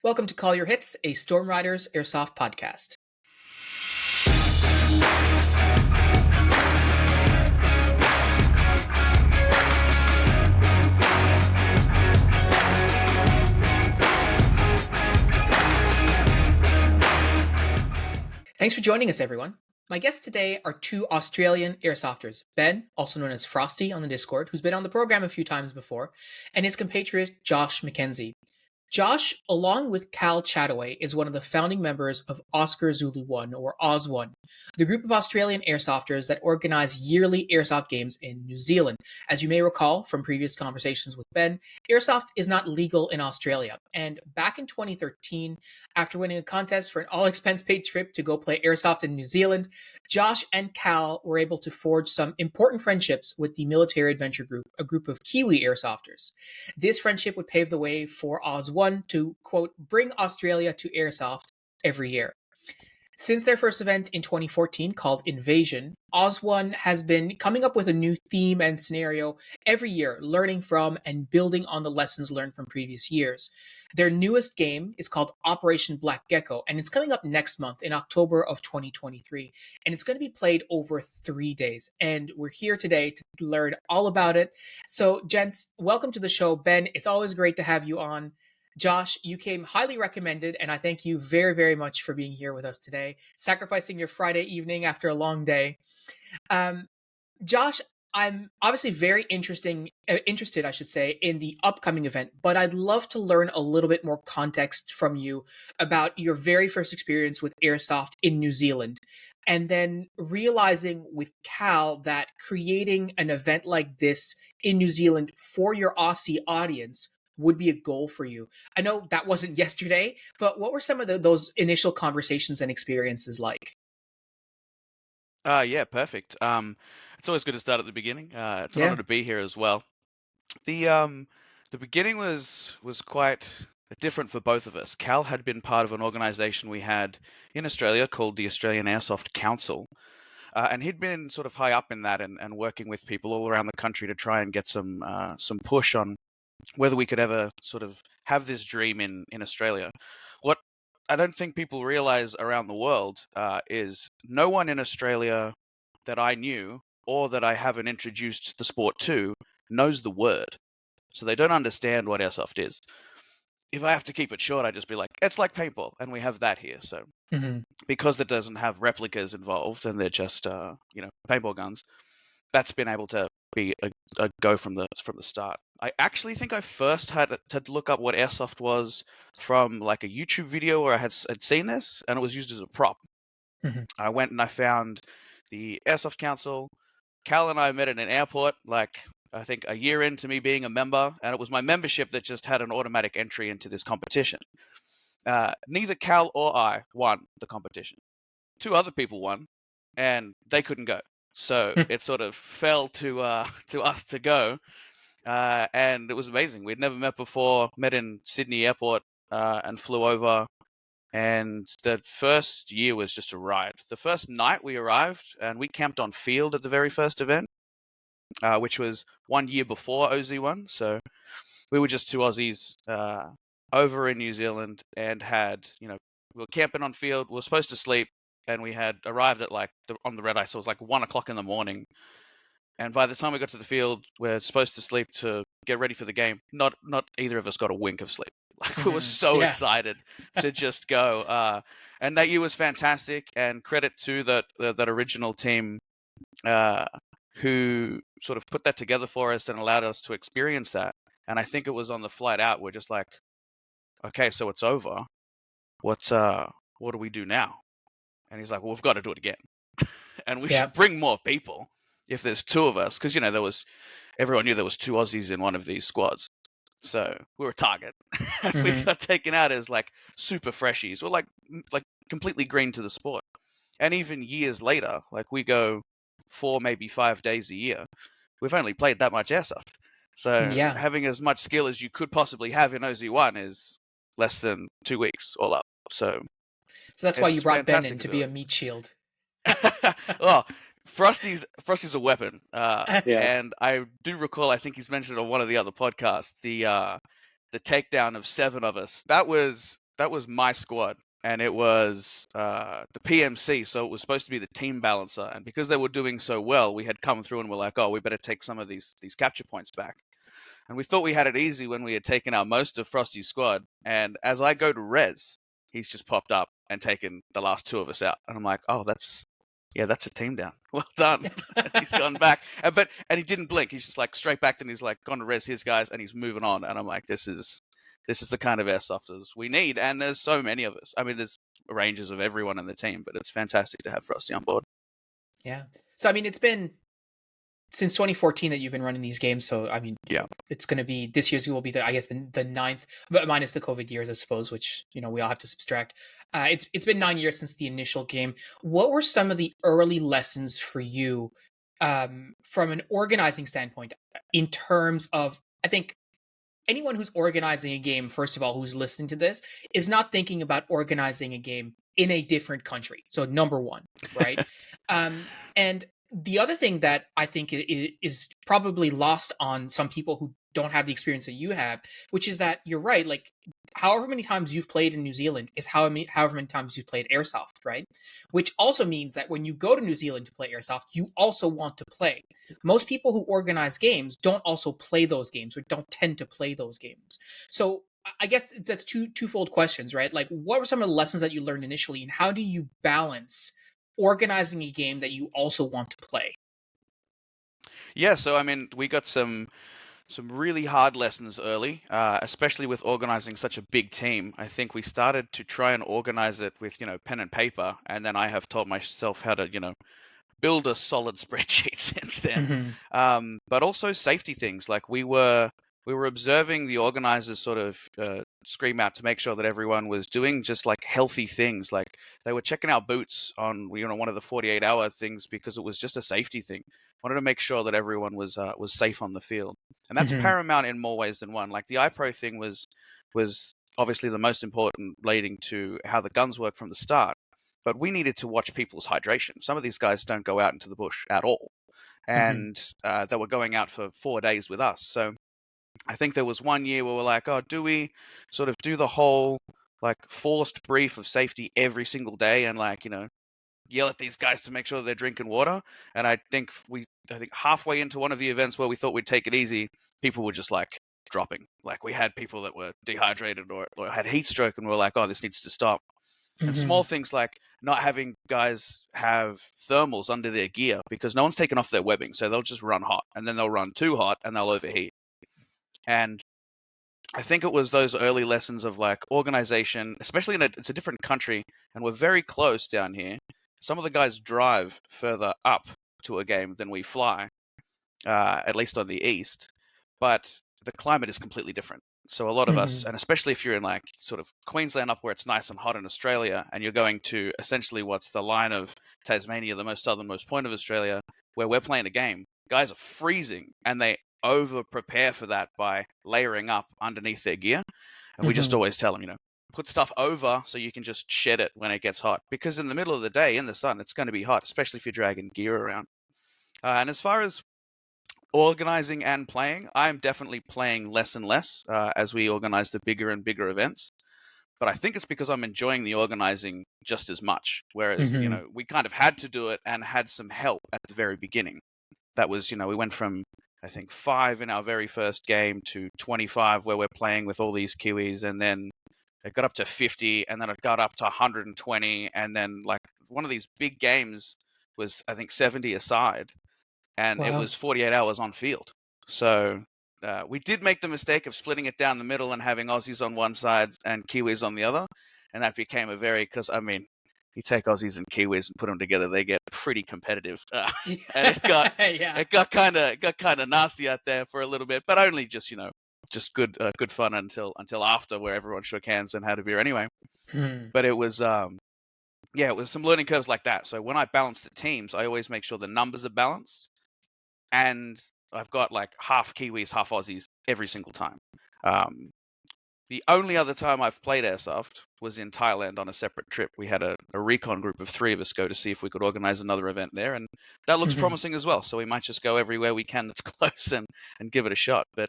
Welcome to Call Your Hits, a Storm Riders Airsoft podcast. Thanks for joining us, everyone. My guests today are two Australian airsofters, Ben, also known as Frosty on the Discord, who's been on the program a few times before, and his compatriot Josh McKenzie. Josh, along with Cal Chataway, is one of the founding members of Oscar Zulu 1, or OZ1, the group of Australian airsofters that organize yearly airsoft games in New Zealand. As you may recall from previous conversations with Ben, airsoft is not legal in Australia. And back in 2013, after winning a contest for an all-expense-paid trip to go play airsoft in New Zealand, Josh and Cal were able to forge some important friendships with the Military Adventure Group, a group of Kiwi airsofters. This friendship would pave the way for OZ1 to, quote, bring Australia to airsoft every year. Since their first event in 2014 called Invasion, OZ1 has been coming up with a new theme and scenario every year, learning from and building on the lessons learned from previous years. Their newest game is called Operation Black Gecko, and it's coming up next month in October of 2023. And it's going to be played over 3 days. And we're here today to learn all about it. So, gents, welcome to the show. Ben, it's always great to have you on. Josh, you came highly recommended, and I thank you very, very much for being here with us today, sacrificing your Friday evening after a long day. Josh, I'm obviously very interested, I should say, in the upcoming event, but I'd love to learn a little bit more context from you about your very first experience with airsoft in New Zealand, and then realizing with Cal that creating an event like this in New Zealand for your Aussie audience would be a goal for you. I know that wasn't yesterday, but what were some of those initial conversations and experiences like? Yeah, perfect. It's always good to start at the beginning. It's an honor to be here as well. The beginning was quite different for both of us. Cal had been part of an organization we had in Australia called the Australian Airsoft Council. And he'd been sort of high up in that and working with people all around the country to try and get some push on whether we could ever sort of have this dream in Australia. What I don't think people realize around the world is no one in Australia that I knew or that I haven't introduced the sport to knows the word. So they don't understand what airsoft is. If I have to keep it short, I just be like, it's like paintball, and we have that here. So because it doesn't have replicas involved and they're just paintball guns, that's been able to be a go from the start. I actually think I first had to look up what airsoft was from like a YouTube video where I had seen this, and it was used as a prop. I went and I found the Airsoft Council. Cal and I met at an airport, like I think a year into me being a member, and it was my membership that just had an automatic entry into this competition. Neither Cal or I won the competition. 2 other people won, and they couldn't go. So it sort of fell to us to go, and it was amazing. We'd never met before, met in Sydney Airport, and flew over. And the first year was just a ride. The first night we arrived, and we camped on field at the very first event, which was 1 year before OZ1. So we were just 2 Aussies over in New Zealand, and we were camping on field. We were supposed to sleep. And we had arrived at on the red ice. So it was like 1 o'clock in the morning. And by the time we got to the field, we're supposed to sleep to get ready for the game. Not either of us got a wink of sleep. Like we were so excited to just go. And that year was fantastic. And credit to that original team who sort of put that together for us and allowed us to experience that. And I think it was on the flight out, we're just like, okay, so it's over. What do we do now? And he's like, well, we've got to do it again. And we should bring more people if there's 2 of us. Because, everyone knew there was 2 Aussies in one of these squads. So we were a target. And we got taken out as like super freshies. We're like completely green to the sport. And even years later, like we go 4, maybe 5 days a year. We've only played that much airsoft. So having as much skill as you could possibly have in OZ1 is less than 2 weeks all up. So that's why you brought Ben in to be a meat shield. Well, Frosty's a weapon, and I do recall. I think he's mentioned on one of the other podcasts the takedown of 7 of us. That was that was my squad, and it was the PMC, so it was supposed to be the team balancer. And because they were doing so well, we had come through and we're like, oh, we better take some of these capture points back. And we thought we had it easy when we had taken out most of Frosty's squad. And as I go to res, he's just popped up and taken the last two of us out. And I'm like, oh, that's a team down. Well done. And he's gone back. And he didn't blink. He's just like straight back and he's like gone to res his guys and he's moving on. And I'm like, this is the kind of airsofters we need. And there's so many of us. I mean, there's ranges of everyone in the team, but it's fantastic to have Frosty on board. Yeah. So I mean, it's been since 2014 that you've been running these games. So I mean, Yeah. it's going to be this year's will be I guess the ninth, but minus the COVID years, I suppose, which we all have to subtract. It's been 9 years since the initial game. What were some of the early lessons for you, from an organizing standpoint, in terms of, I think anyone who's organizing a game, first of all, who's listening to this, is not thinking about organizing a game in a different country. So number one, right? And the other thing that I think is probably lost on some people who don't have the experience that you have, which is that you're right. Like, however many times you've played in New Zealand is however many times you've played Airsoft, right? Which also means that when you go to New Zealand to play Airsoft, you also want to play. Most people who organize games don't also play those games, or don't tend to play those games. So I guess that's twofold questions, right? Like, what were some of the lessons that you learned initially, and how do you balance organizing a game that you also want to play? Yeah, so I mean, we got some really hard lessons early, especially with organizing such a big team. I think we started to try and organize it with, pen and paper, and then I have taught myself how to, build a solid spreadsheet since then. But also safety things, like we were observing the organizers sort of scream out to make sure that everyone was doing just like healthy things. Like they were checking our boots on one of the 48-hour things because it was just a safety thing. Wanted to make sure that everyone was safe on the field, and that's paramount in more ways than one. Like the iPro thing was obviously the most important, leading to how the guns work from the start. But we needed to watch people's hydration. Some of these guys don't go out into the bush at all, and they were going out for 4 days with us. So I think there was 1 year where we're like, oh, do we sort of do the whole like forced brief of safety every single day and like, yell at these guys to make sure they're drinking water? And I think halfway into one of the events where we thought we'd take it easy, people were just like dropping. Like we had people that were dehydrated or had heat stroke, and we're like, oh, this needs to stop. And small things like not having guys have thermals under their gear because no one's taken off their webbing. So they'll just run hot, and then they'll run too hot and they'll overheat. And I think it was those early lessons of like organization, especially it's a different country and we're very close down here. Some of the guys drive further up to a game than we fly, at least on the east, but the climate is completely different. So a lot of us, and especially if you're in like sort of Queensland up where it's nice and hot in Australia, and you're going to essentially what's the line of Tasmania, the most southernmost point of Australia, where we're playing a game, guys are freezing and they over prepare for that by layering up underneath their gear. And we just always tell them, put stuff over so you can just shed it when it gets hot, because in the middle of the day in the sun, it's going to be hot, especially if you're dragging gear around. And as far as organizing and playing, I'm definitely playing less and less as we organize the bigger and bigger events. But I think it's because I'm enjoying the organizing just as much. Whereas, we kind of had to do it and had some help at the very beginning. That was, we went from, I think, 5 in our very first game to 25 where we're playing with all these Kiwis. And then it got up to 50, and then it got up to 120. And then like one of these big games was, I think, 70 aside. And it was 48 hours on field. So we did make the mistake of splitting it down the middle and having Aussies on one side and Kiwis on the other. And that became because, I mean, you take Aussies and Kiwis and put them together, they get pretty competitive. And it got kind of nasty out there for a little bit, but only just, just good fun until after, where everyone shook hands and had a beer anyway. But it was, it was some learning curves like that. So when I balance the teams, I always make sure the numbers are balanced. And I've got like half Kiwis, half Aussies every single time. The only other time I've played Airsoft was in Thailand on a separate trip. We had a recon group of 3 of us go to see if we could organize another event there. And that looks promising as well. So we might just go everywhere we can that's close and give it a shot. But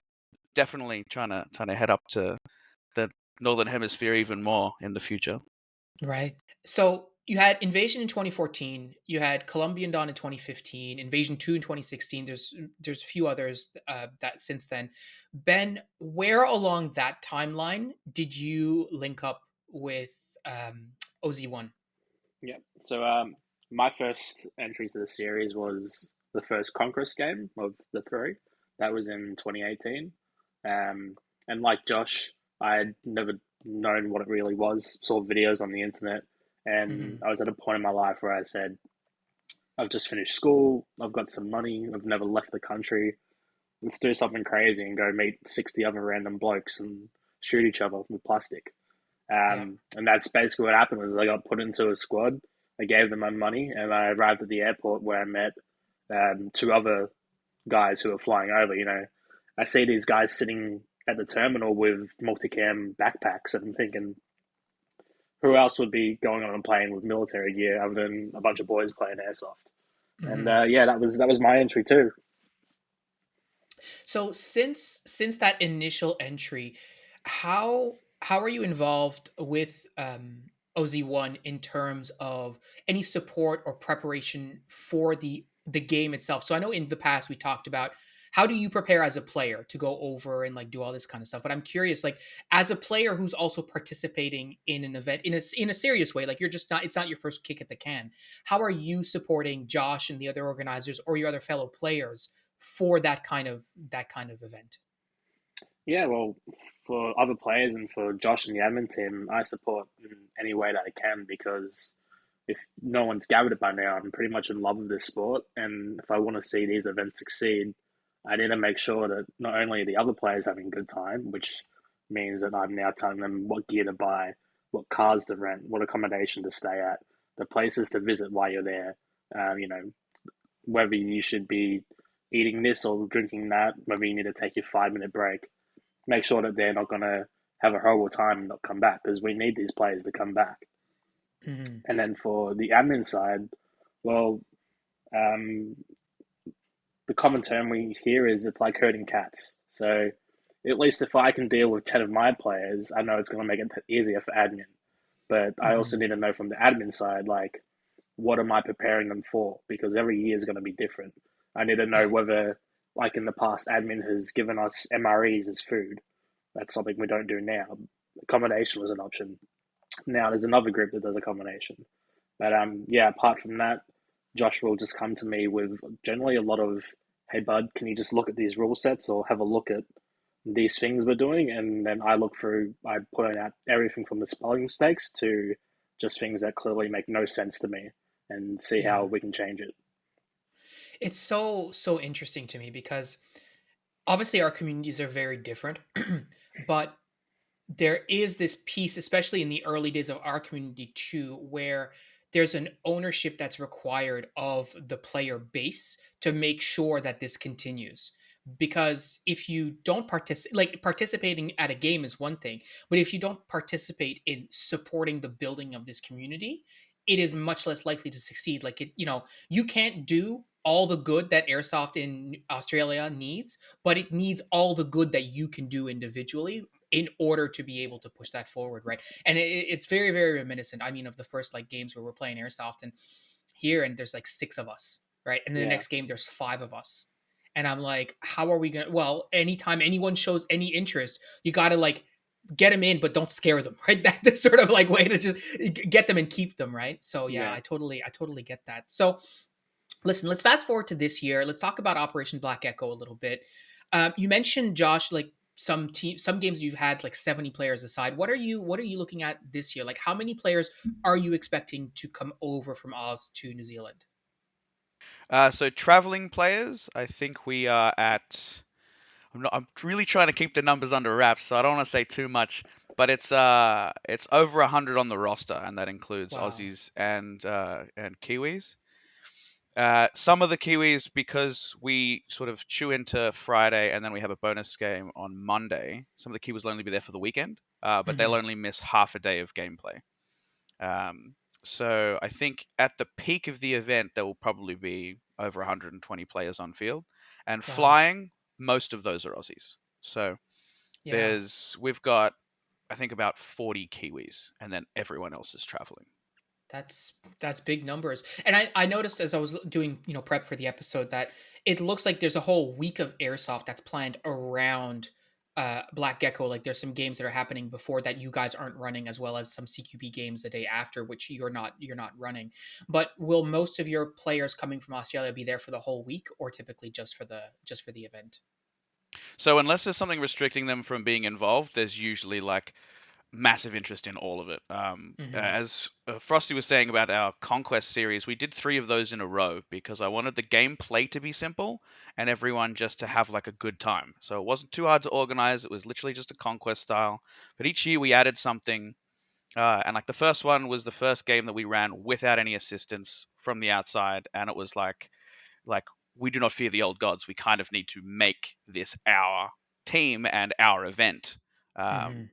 definitely trying to head up to the Northern Hemisphere even more in the future. Right. So you had Invasion in 2014, you had Colombian Dawn in 2015, Invasion 2 in 2016. There's a few others that since then. Ben, where along that timeline did you link up with OZ1? Yeah. So my first entry to the series was the first Conquest game of the three. That was in 2018. And like Josh, I had never known what it really was. Saw videos on the internet, and Hmm. I was at a point in my life where I said, "I've just finished school. I've got some money. I've never left the country. Let's do something crazy and go meet 60 other random blokes and shoot each other with plastic." Yeah. And that's basically what happened. Was I got put into a squad. I gave them my money, and I arrived at the airport where I met two other guys who were flying over. I see these guys sitting at the terminal with multicam backpacks, and I'm thinking, who else would be going on a plane with military gear other than a bunch of boys playing airsoft? And Hmm. yeah, that was my entry too. So since that initial entry, how are you involved with OZ1 in terms of any support or preparation for the game itself? So I know in the past we talked about how do you prepare as a player to go over and like do all this kind of stuff. But I'm curious, like as a player who's also participating in an event in a serious way, like you're just not it's not your first kick at the can. How are you supporting Josh and the other organizers or your other fellow players for that kind of event? Yeah, well, for other players and for Josh and the admin team, I support in any way that I can because if no one's gathered it by now, I'm pretty much in love with this sport. And if I want to see these events succeed, I need to make sure that not only are the other players having a good time, which means that I'm now telling them what gear to buy, what cars to rent, what accommodation to stay at, the places to visit while you're there, whether you should be eating this or drinking that, whether you need to take your 5 minute break. Make sure that they're not going to have a horrible time and not come back because we need these players to come back. Hmm. And then for the admin side, well, um, the common term we hear is it's like herding cats. So at least if I can deal with 10 of my players, I know it's going to make it easier for admin. But I also Hmm. need to know from the admin side, like, what am I preparing them for? Because every year is going to be different. I need to know Yeah. whether, like in the past, admin has given us MREs as food. That's something we don't do now. Accommodation was an option. Now there's another group that does accommodation. But yeah, apart from that, Josh will just come to me with generally a lot of, hey bud, can you just look at these rule sets or have a look at these things we're doing? And then I look through, I put out everything from the spelling mistakes to just things that clearly make no sense to me and see how Yeah. we can change it. It's so interesting to me because obviously our communities are very different, but there is this piece, especially in the early days of our community too, where there's an ownership that's required of the player base to make sure that this continues. Because if you don't participate, like participating at a game is one thing, but if you don't participate in supporting the building of this community, it is much less likely to succeed. Like you can't do all the good that Airsoft in Australia needs, but it needs all the good that you can do individually in order to be able to push that forward, right? And it's very, very reminiscent. I mean, of the first like games where we're playing Airsoft and here, and there's like six of us, right? And then the Yeah, next game there's five of us, and I'm like, how are we gonna? Well, anytime anyone shows any interest, you gotta like get them in, but don't scare them, right? That's sort of like way to just get them and keep them, right? So yeah, yeah. I totally get that. So listen, let's fast forward to this year. Let's talk about Operation Black Gecko a little bit. You mentioned Josh, like some games you've had like 70 players aside. What are you looking at this year? Like how many players are you expecting to come over from Oz to New Zealand? So traveling players, I think we are at. I'm really trying to keep the numbers under wraps, so I don't want to say too much. But it's over 100 on the roster, and that includes Wow. Aussies and Kiwis. Some of the Kiwis, because we sort of chew into Friday and then we have a bonus game on Monday, some of the Kiwis will only be there for the weekend, but they'll Hmm. only miss half a day of gameplay. Um, so I think at the peak of the event, there will probably be over 120 players on field. And Wow. flying, most of those are Aussies. So Yeah. we've got I think about 40 Kiwis, and then everyone else is traveling. That's big numbers. And I noticed as I was doing, prep for the episode that it looks like there's a whole week of airsoft that's planned around Black Gecko. Like there's some games that are happening before that you guys aren't running, as well as some CQB games the day after, which you're not running. But will most of your players coming from Australia be there for the whole week, or typically just for the event? So unless there's something restricting them from being involved, there's usually like massive interest in all of it. Mm-hmm. As Frosty was saying about our Conquest series, we did 3 of those in a row because I wanted the gameplay to be simple and everyone just to have like a good time. So it wasn't too hard to organize. It was literally just a Conquest style. But each year we added something. And like the first one was the first game that we ran without any assistance from the outside, and it was like we do not fear the old gods. We kind of need to make this our team and our event. Mm-hmm. Um,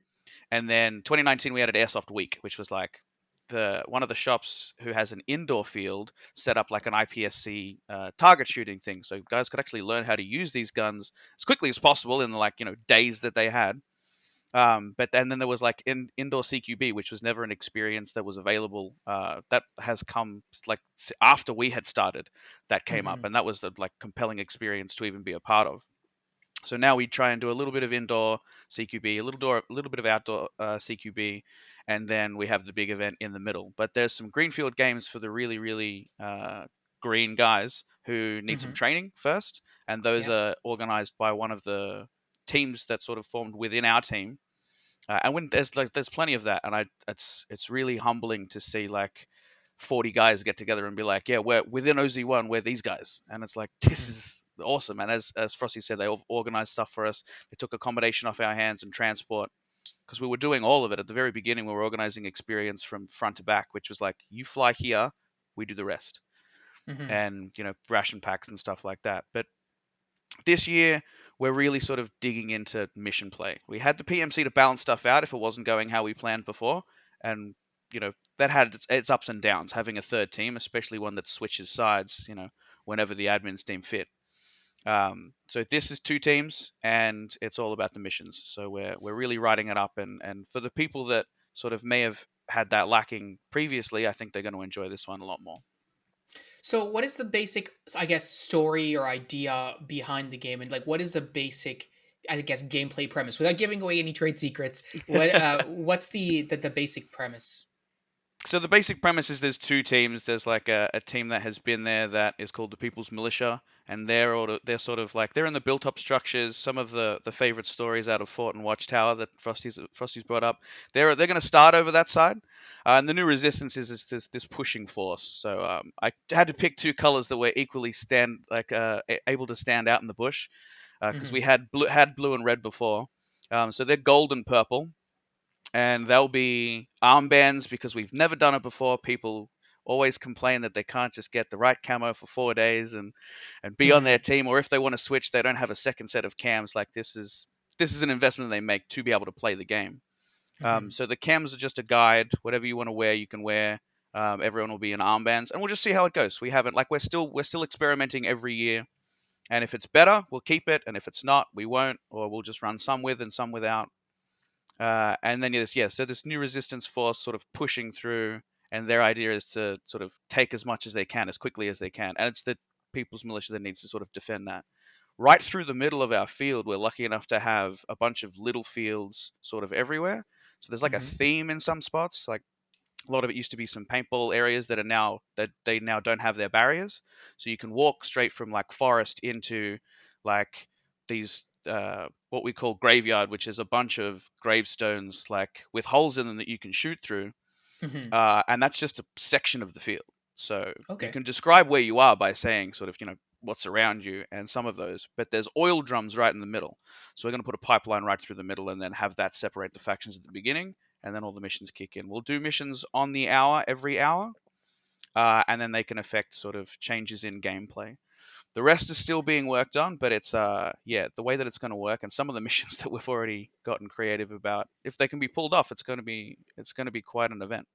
and then 2019 we had an Airsoft week, which was like the one of the shops who has an indoor field set up like an IPSC target shooting thing, so guys could actually learn how to use these guns as quickly as possible in the like days that they had. But and then there was like indoor CQB, which was never an experience that was available. That has come like after we had started, that came up, Mm-hmm. and that was a like compelling experience to even be a part of. So now we try and do a little bit of indoor CQB, a little bit of outdoor CQB, and then we have the big event in the middle. But there's some greenfield games for the really, really green guys who need some Mm-hmm. training first, and those Yeah. are organized by one of the teams that sort of formed within our team. And when there's plenty of that, and it's really humbling to see like 40 guys get together and be like, yeah, we're within OZ1, we're these guys, and it's like this Mm-hmm. is awesome. And as Frosty said, they all organized stuff for us. They took accommodation off our hands and transport because we were doing all of it at the very beginning. We were organizing experience from front to back, which was like you fly here, we do the rest, Mm-hmm. and ration packs and stuff like that. But this year we're really sort of digging into mission play. We had the PMC to balance stuff out if it wasn't going how we planned before, and that had its ups and downs. Having a third team, especially one that switches sides, whenever the admins deem fit. So this is 2 teams, and it's all about the missions. So we're really writing it up, and for the people that sort of may have had that lacking previously, I think they're going to enjoy this one a lot more. So, what is the basic, I guess, story or idea behind the game, and like, what is the basic, I guess, gameplay premise? Without giving away any trade secrets, what's the basic premise? So the basic premise is there's 2 teams. There's like a team that has been there that is called the People's Militia, and they're sort of like they're in the built-up structures. Some of the favorite stories out of Fort and Watchtower that Frosty's brought up. They're going to start over that side, and the new resistance is this pushing force. So I had to pick 2 colors that were equally able to stand out in the bush, because Mm-hmm. we had blue and red before. So they're gold and purple, and they'll be armbands because we've never done it before. People always complain that they can't just get the right camo for 4 days and be on their Mm-hmm. team, or if they want to switch, they don't have a second set of cams. Like this is an investment they make to be able to play the game. Mm-hmm. So the cams are just a guide. Whatever you want to wear, you can wear. Everyone will be in armbands, and we'll just see how it goes. We haven't like we're still experimenting every year, and if it's better, we'll keep it, and if it's not, we won't, or we'll just run some with and some without. And then so this new resistance force sort of pushing through, and their idea is to sort of take as much as they can, as quickly as they can, and it's the People's Militia that needs to sort of defend that. Right through the middle of our field, we're lucky enough to have a bunch of little fields sort of everywhere. So there's like a Mm-hmm. theme in some spots. Like a lot of it used to be some paintball areas that they now don't have their barriers, so you can walk straight from like forest into like these what we call graveyard, which is a bunch of gravestones like with holes in them that you can shoot through, Mm-hmm. and that's just a section of the field. So you Okay. can describe where you are by saying sort of what's around you and some of those, but there's oil drums right in the middle. So we're going to put a pipeline right through the middle and then have that separate the factions at the beginning, and then all the missions kick in. We'll do missions on the hour every hour, and then they can affect sort of changes in gameplay. The rest is still being worked on, but it's the way that it's going to work, and some of the missions that we've already gotten creative about, if they can be pulled off, it's going to be quite an event.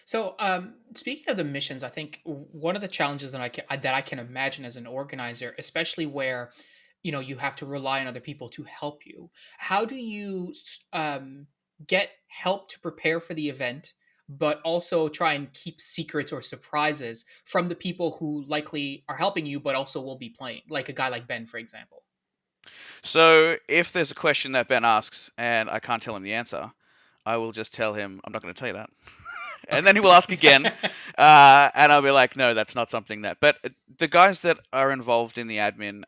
So, speaking of the missions, I think one of the challenges that I can imagine as an organizer, especially where you have to rely on other people to help you. How do you get help to prepare for the event, but also try and keep secrets or surprises from the people who likely are helping you, but also will be playing, like a guy like Ben, for example? So if there's a question that Ben asks and I can't tell him the answer, I will just tell him I'm not going to tell you that. And then he will ask again, Okay. and I'll be like, no, that's not something that. But the guys that are involved in the admin,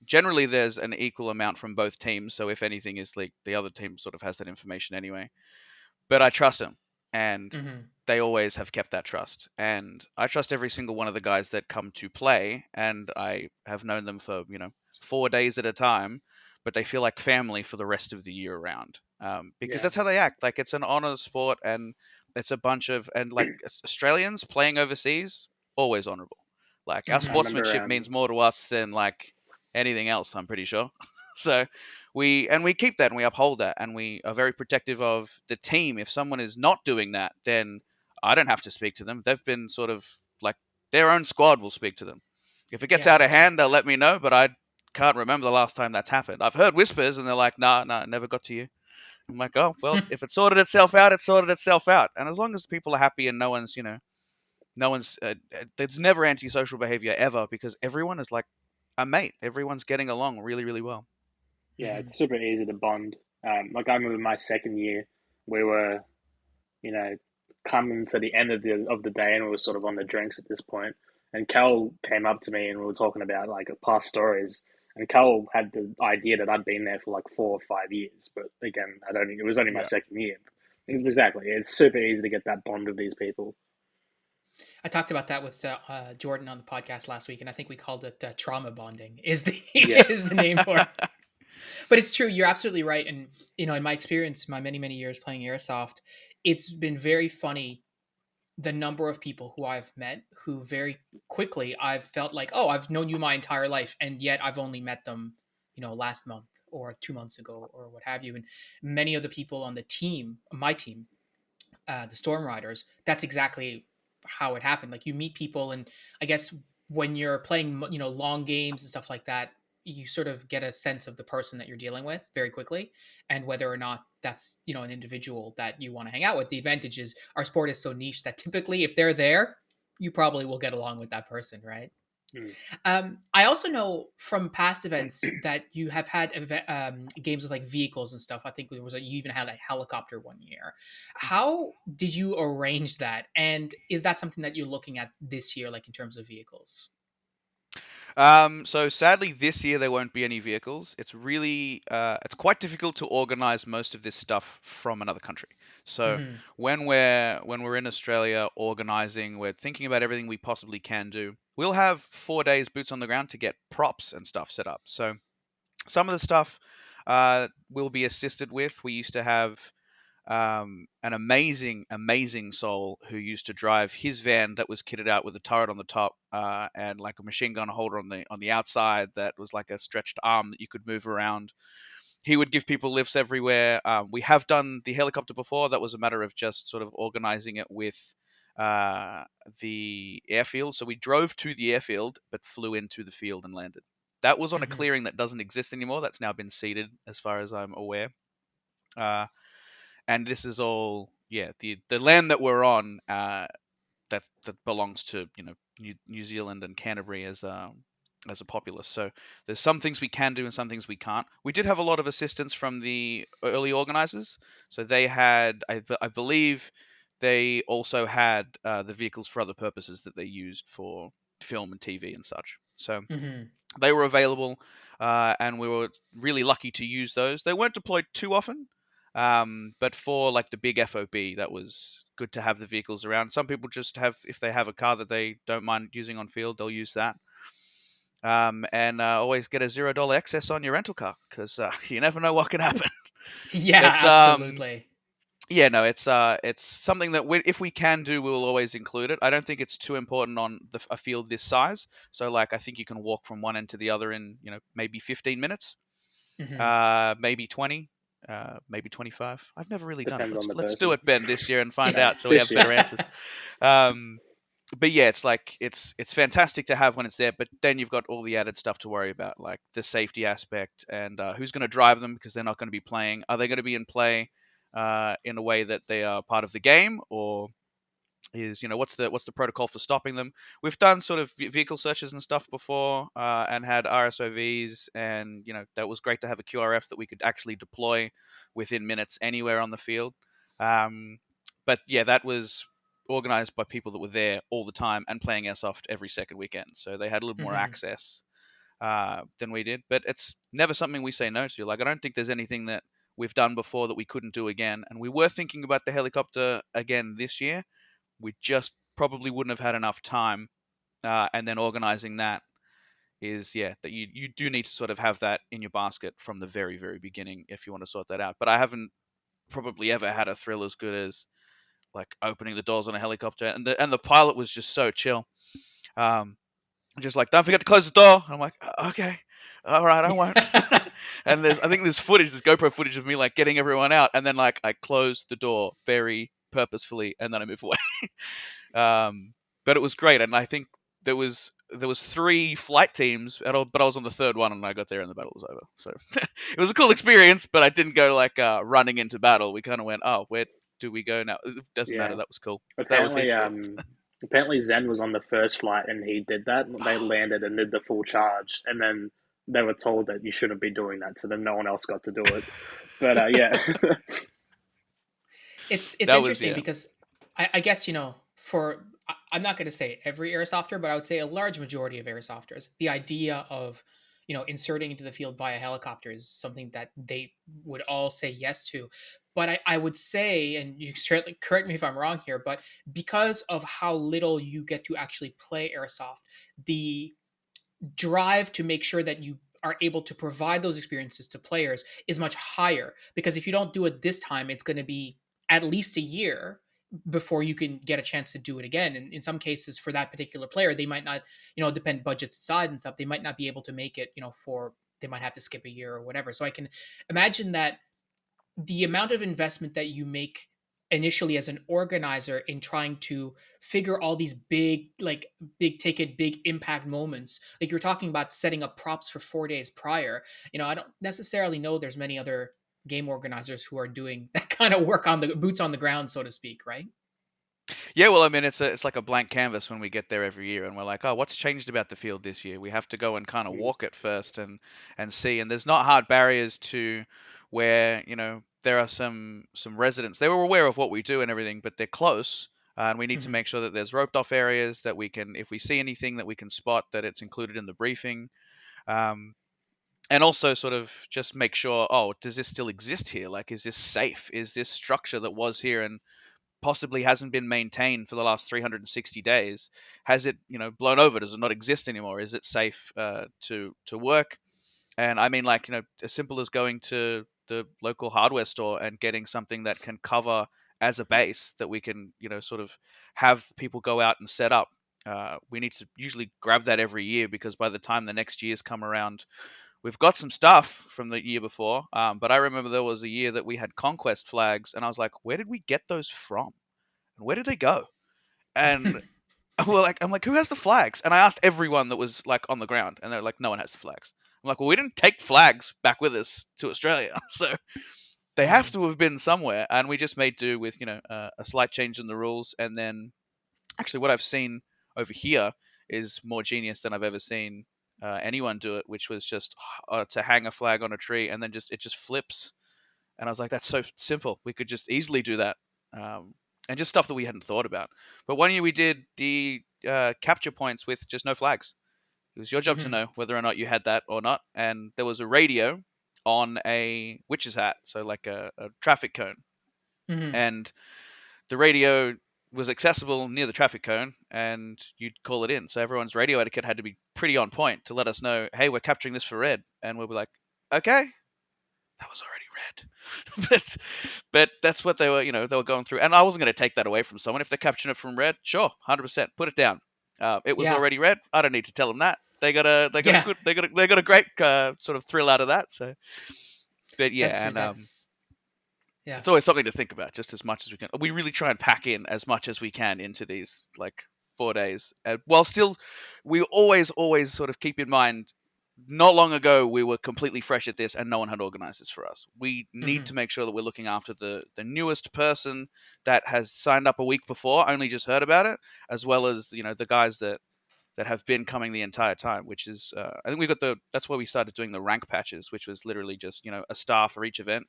generally there's an equal amount from both teams. So if anything is leaked, the other team sort of has that information anyway. But I trust them, and Hmm. they always have kept that trust. And I trust every single one of the guys that come to play, and I have known them for 4 days at a time, but they feel like family for the rest of the year around. Because Yeah, that's how they act. Like it's an honor sport, and it's a bunch of and like Australians playing overseas, always honorable. Like our I Hmm. remember. sportsmanship means more to us than like anything else. I'm pretty sure. So we keep that and we uphold that and we are very protective of the team. If someone is not doing that, then I don't have to speak to them. They've been sort of like their own squad will speak to them. If it gets Yeah, out of gotcha. hand, they'll let me know, but I can't remember the last time that's happened. I've heard whispers and they're like, nah, it never got to you. I'm like, oh, well, if it sorted itself out, it sorted itself out. And as long as people are happy and no one's, there's never antisocial behavior ever because everyone is like a mate. Everyone's getting along really, really well. Yeah, Hmm. it's super easy to bond. Like I remember my second year, we were, you know, coming to the end of the day, and we were sort of on the drinks at this point. And Cal came up to me, and we were talking about like past stories. And Cal had the idea that I'd been there for like 4 or 5 years, but again, I don't. It was only my Yeah. second year. Exactly, it's super easy to get that bond with these people. I talked about that with Jordan on the podcast last week, and I think we called it trauma bonding. Is the Yeah, is the name for it? But it's true. You're absolutely right. And in my experience, my many years playing airsoft, it's been very funny the number of people who I've met who very quickly I've felt like, oh, I've known you my entire life, and yet I've only met them, last month or 2 months ago or what have you. And many of the people on the team, my team, the Storm Riders, that's exactly how it happened. Like you meet people, and I guess when you're playing, long games and stuff like that, you sort of get a sense of the person that you're dealing with very quickly, and whether or not that's an individual that you want to hang out with. The advantage is our sport is so niche that typically, if they're there, you probably will get along with that person, right? mm. I also know from past events that you have had games with like vehicles and stuff. I think you even had a helicopter one year. How did you arrange that? And is that something that you're looking at this year, like in terms of vehicles? So sadly, this year there won't be any vehicles. It's quite difficult to organize most of this stuff from another country. So Hmm. when we're in Australia organizing, we're thinking about everything we possibly can do. We'll have 4 days boots on the ground to get props and stuff set up. So some of the stuff will be assisted with. We used to have an amazing soul who used to drive his van that was kitted out with a turret on the top and like a machine gun holder on the outside that was like a stretched arm that you could move around. He would give people lifts everywhere. We have done the helicopter before. That was a matter of just sort of organizing it with uh, the airfield. So we drove to the airfield but flew into the field and landed. That was on a Hmm. clearing that doesn't exist anymore. That's now been ceded, as far as I'm aware. Uh, and this is all the land that we're on that belongs to New Zealand and Canterbury as a populace. So there's some things we can do and some things we can't. We did have a lot of assistance from the early organizers. So they had I believe they also had the vehicles for other purposes that they used for film and TV and such. So Hmm. they were available, and we were really lucky to use those. They weren't deployed too often, but for like the big FOB, that was good to have the vehicles around. Some people just have, if they have a car that they don't mind using on field, they'll use that. And always get a $0 excess on your rental car because you never know what can happen. Yeah, It's absolutely. yeah, no, it's something that if we can do, we will always include it. I don't think it's too important on a field this size. So like, I think you can walk from one end to the other in maybe 15 minutes, Hmm. maybe 20, maybe 25. I've never really done it. Depends Let's on the let's do person. it, Ben, this year and find Yeah. out so we This have year, better answers. Um, but yeah, it's like it's fantastic to have when it's there, but then you've got all the added stuff to worry about, like the safety aspect and who's going to drive them because they're not going to be playing. Are they going to be in play? in a way that they are part of the game, or is what's the protocol for stopping them? We've done sort of vehicle searches and stuff before, and had RSOVs, and that was great to have a QRF that we could actually deploy within minutes anywhere on the field. But yeah, that was organized by people that were there all the time and playing airsoft every second weekend, so they had a little more access than we did. But it's never something we say no to. Like, I don't think there's anything that we've done before that we couldn't do again, and we were thinking about the helicopter again this year. We just probably wouldn't have had enough time, and then organizing that is, yeah, that you do need to sort of have that in your basket from the very, very beginning if you want to sort that out. But I haven't probably ever had a thrill as good as like opening the doors on a helicopter, and the pilot was just so chill. Just like, don't forget to close the door. I'm like, okay, all right, I won't. And I think there's GoPro footage of me like getting everyone out, and then like I closed the door very purposefully, and then I move away. But it was great, and I think there was 3 flight teams, but I was on the 3rd one, and I got there, and the battle was over. So it was a cool experience, but I didn't go like running into battle. We kind of went, oh, where do we go now? It doesn't matter. Yeah. That was cool. That was Apparently, heaps cool. apparently Zen was on the first flight and he did that. They landed and did the full charge, and then they were told that you shouldn't be doing that, so then no one else got to do it. But yeah, It's That was, interesting yeah. because I guess for I'm not going to say every airsofter, but I would say a large majority of airsofters, the idea of inserting into the field via helicopter is something that they would all say yes to. But I would say, and you certainly correct me if I'm wrong here, but because of how little you get to actually play airsoft, the drive to make sure that you are able to provide those experiences to players is much higher, because if you don't do it this time, it's going to be at least a year before you can get a chance to do it again. And in some cases, for that particular player, they might not, depend budgets aside and stuff, they might not be able to make it, they might have to skip a year or whatever. So I can imagine that the amount of investment that you make initially as an organizer in trying to figure all these big, like, big ticket, big impact moments, like you're talking about setting up props for 4 days prior. I don't necessarily know there's many other game organizers who are doing that kind of work on the boots on the ground, so to speak, right? Yeah, well, I mean, it's like a blank canvas when we get there every year, and we're like, oh, what's changed about the field this year? We have to go and kind of walk it first and see. And there's not hard barriers to where there are some residents. They were aware of what we do and everything, but they're close, and we need to Mm-hmm. make sure that there's roped off areas that we can, if we see anything that we can spot, that it's included in the briefing. Um, and also sort of just make sure, oh, does this still exist here? Like, is this safe? Is this structure that was here and possibly hasn't been maintained for the last 360 days, has it blown over? Does it not exist anymore? Is it safe to work? And I mean, like, as simple as going to the local hardware store and getting something that can cover as a base that we can sort of have people go out and set up. We need to usually grab that every year, because by the time the next years come around, we've got some stuff from the year before. But I remember there was a year that we had conquest flags, and I was like, where did we get those from? And where did they go? And I'm like, who has the flags? And I asked everyone that was like on the ground, and they're like, no one has the flags. I'm like, well, we didn't take flags back with us to Australia, so they have Mm-hmm. to have been somewhere. And we just made do with a slight change in the rules. And then actually, what I've seen over here is more genius than I've ever seen anyone do it, which was just to hang a flag on a tree, and then it just flips. And I was like, that's so simple. We could just easily do that. And just stuff that we hadn't thought about. But one year we did the capture points with just no flags. It was your job to Mm-hmm. know whether or not you had that or not. And there was a radio on a witch's hat, so like a traffic cone. Mm-hmm. And the radio was accessible near the traffic cone, and you'd call it in. So everyone's radio etiquette had to be pretty on point to let us know, hey, we're capturing this for red. And we'll be like, okay, that was already red. but that's what they were, they were going through. And I wasn't going to take that away from someone. If they're capturing it from red, sure, 100%, put it down. It was Yeah. already red. I don't need to tell them that. They got a Yeah. good, they got a great sort of thrill out of that. So, but yeah, and That's yeah. it's always something to think about, just as much as we can. We really try and pack in as much as we can into these like 4 days, while still, we always sort of keep in mind not long ago we were completely fresh at this and no one had organized this for us. We need Mhm. to make sure that we're looking after the newest person that has signed up a week before, only just heard about it, as well as the guys that have been coming the entire time, which is I think we got that's where we started doing the rank patches, which was literally just a star for each event.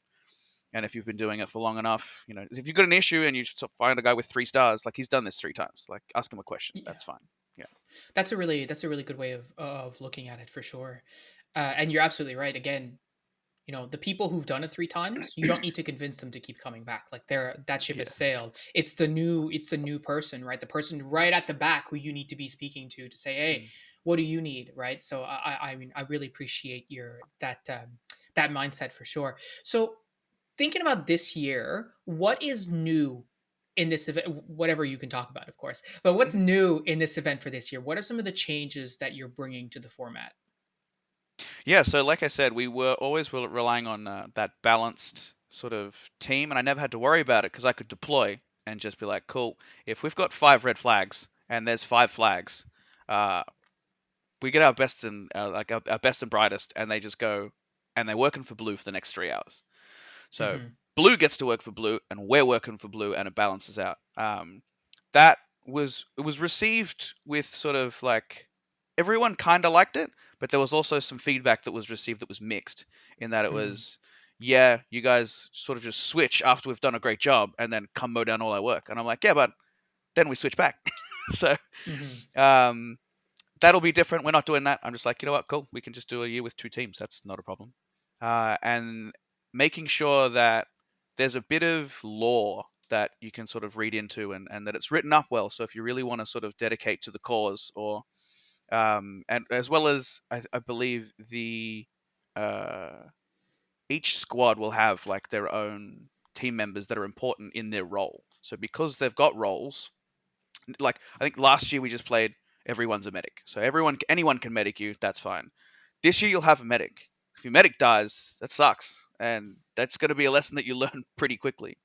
And if you've been doing it for long enough, if you've got an issue and you find a guy with 3 stars, like he's done this 3 times, like ask him a question. Yeah. That's fine. Yeah. That's a really good way of looking at it for sure. And you're absolutely right. Again, the people who've done it 3 times, you don't need to convince them to keep coming back. Like that ship Yeah. has sailed. It's the new person, right? The person right at the back who you need to be speaking to say, hey, Mm. what do you need, right? So I mean, I really appreciate that mindset for sure. So thinking about this year, what is new in this event? Whatever you can talk about, of course, but what's Mhm. new in this event for this year? What are some of the changes that you're bringing to the format? Yeah, so like I said, we were always relying on that balanced sort of team, and I never had to worry about it because I could deploy and just be like, cool, if we've got 5 red flags and there's 5 flags, uh, we get our best and like our best and brightest, and they just go and they're working for blue for the next 3 hours. So Hmm. blue gets to work for blue, and we're working for blue, and it balances out. That it was received with sort of like everyone kind of liked it, but there was also some feedback that was received that was mixed in that it Hmm. was, yeah, you guys sort of just switch after we've done a great job and then come mow down all our work, and I'm like, yeah, but then we switch back. So Hmm. um, that'll be different. We're not doing that. I'm just like, you know what, cool. We can just do a year with 2 teams. That's not a problem. And making sure that there's a bit of lore that you can sort of read into and that it's written up well. So if you really want to sort of dedicate to the cause, or and as well as I believe uh, each squad will have like their own team members that are important in their role. So because they've got roles, like I think last year we just played everyone's a medic. So anyone can medic you, that's fine. This year you'll have a medic. If your medic dies, that sucks. And that's going to be a lesson that you learn pretty quickly.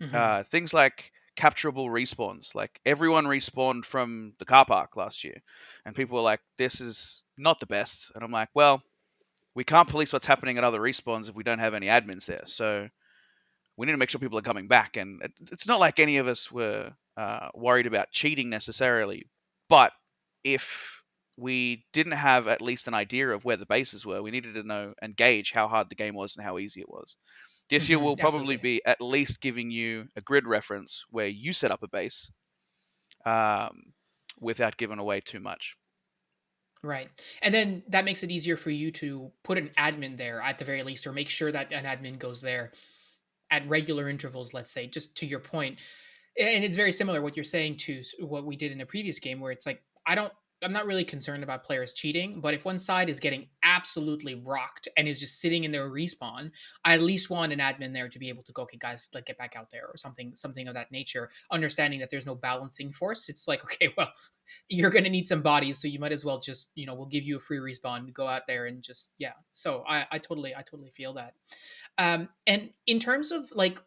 Hmm. Things like capturable respawns. Like everyone respawned from the car park last year. And people were like, this is not the best. And I'm like, well, we can't police what's happening at other respawns if we don't have any admins there. So we need to make sure people are coming back. And it's not like any of us were worried about cheating necessarily, but if we didn't have at least an idea of where the bases were, we needed to know and gauge how hard the game was and how easy it was. This year Hmm. will probably Absolutely. be at least giving you a grid reference where you set up a base um, without giving away too much. Right. And then that makes it easier for you to put an admin there at the very least, or make sure that an admin goes there at regular intervals, let's say, just to your point. And it's very similar what you're saying to what we did in a previous game, where it's like, I'm not really concerned about players cheating, but if one side is getting absolutely rocked and is just sitting in their respawn, I at least want an admin there to be able to go, okay, guys, like get back out there, or something of that nature. Understanding that there's no balancing force, it's like, okay, well, you're gonna need some bodies, so you might as well just, we'll give you a free respawn, go out there and just, yeah. So I totally feel that. And in terms of like,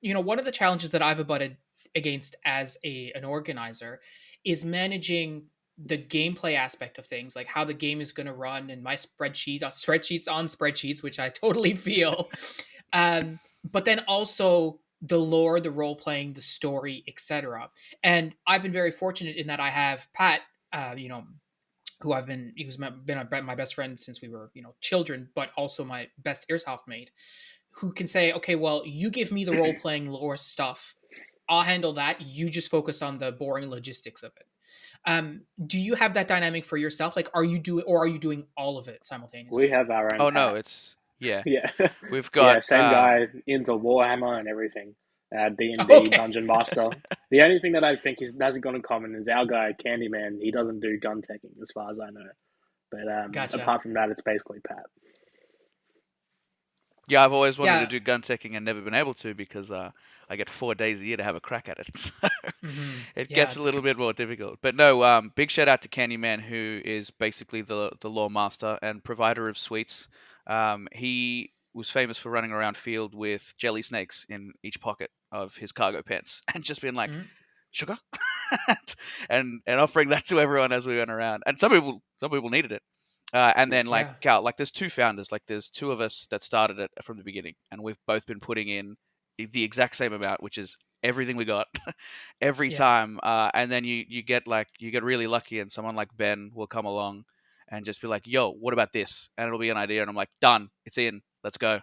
one of the challenges that I've abutted against as an organizer is managing the gameplay aspect of things, like how the game is going to run, and my spreadsheets on spreadsheets, which I totally feel. But then also the lore, the role playing, the story, etc. And I've been very fortunate in that I have Pat, who's been my best friend since we were children, but also my best airsoft mate, who can say, okay, well, you give me the role playing lore stuff, I'll handle that. You just focus on the boring logistics of it. Do you have that dynamic for yourself? Like, are you doing all of it We simultaneously? have our own Oh no, Pat. it's yeah. Yeah, We've yeah, got same guy into Warhammer and everything. D&D, Okay. Dungeon Master. The only thing that I think is hasn't got in common is our guy Candyman. He doesn't do gun teching, as far as I know. But Gotcha. apart from that, it's basically Pat. Yeah, I've always wanted to Yeah. do gun teching and never been able to because I get 4 days a year to have a crack at it. So it gets Yeah. a little bit more difficult. But no, big shout out to Candyman, who is basically the lore master and provider of sweets. He was famous for running around field with jelly snakes in each pocket of his cargo pants and just being like, Mhm. sugar, and offering that to everyone as we went around. And some people needed it. And then like Yeah. Cal, like there's two founders, like there's two of us that started it from the beginning, and we've both been putting in the exact same amount, which is everything we got every Yeah. time. And then you get like you get really lucky, and someone like Ben will come along and just be like, "Yo, what about this?" And it'll be an idea, and I'm like, "Done, it's in, let's go."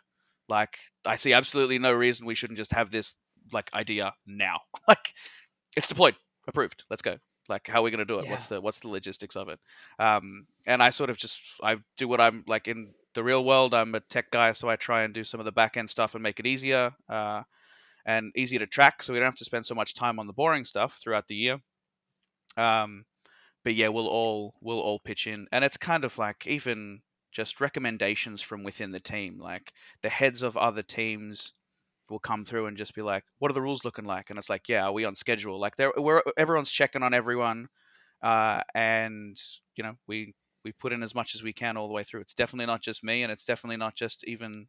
Like I see absolutely no reason we shouldn't just have this like idea now. Like it's deployed, approved. Let's go. Like, how are we going to do it? Yeah. What's the logistics of it? And I sort of just I do what I'm like in the real world. I'm a tech guy, so I try and do some of the back end stuff and make it easier and easier to track, so we don't have to spend so much time on the boring stuff throughout the year. Um, but yeah, we'll all pitch in, and it's kind of like even just recommendations from within the team, like the heads of other teams will come through and just be like, "What are the rules looking like?" And it's like, "Yeah, are we on schedule?" Like, everyone's checking on everyone, and we put in as much as we can all the way through. It's definitely not just me, and it's definitely not just even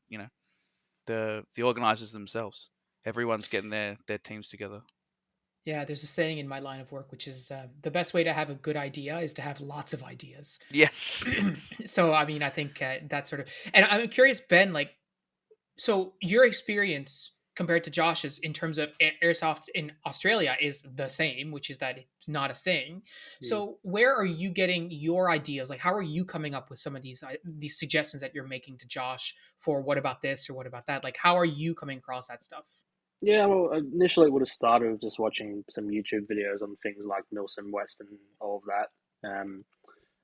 the organizers themselves. Everyone's getting their teams together. Yeah, there's a saying in my line of work, which is the best way to have a good idea is to have lots of ideas. Yes, yes. So, I mean, I think that sort of, and I'm curious, Ben, like, so your experience compared to Josh's in terms of airsoft in Australia is the same, which is that it's not a thing. Mm. So, where are you getting your ideas? Like, how are you coming up with some of these suggestions that you're making to Josh for what about this or what about that? Like, how are you coming across that stuff? Yeah, well, initially it would have started with just watching some YouTube videos on things like Milsim West and all of that.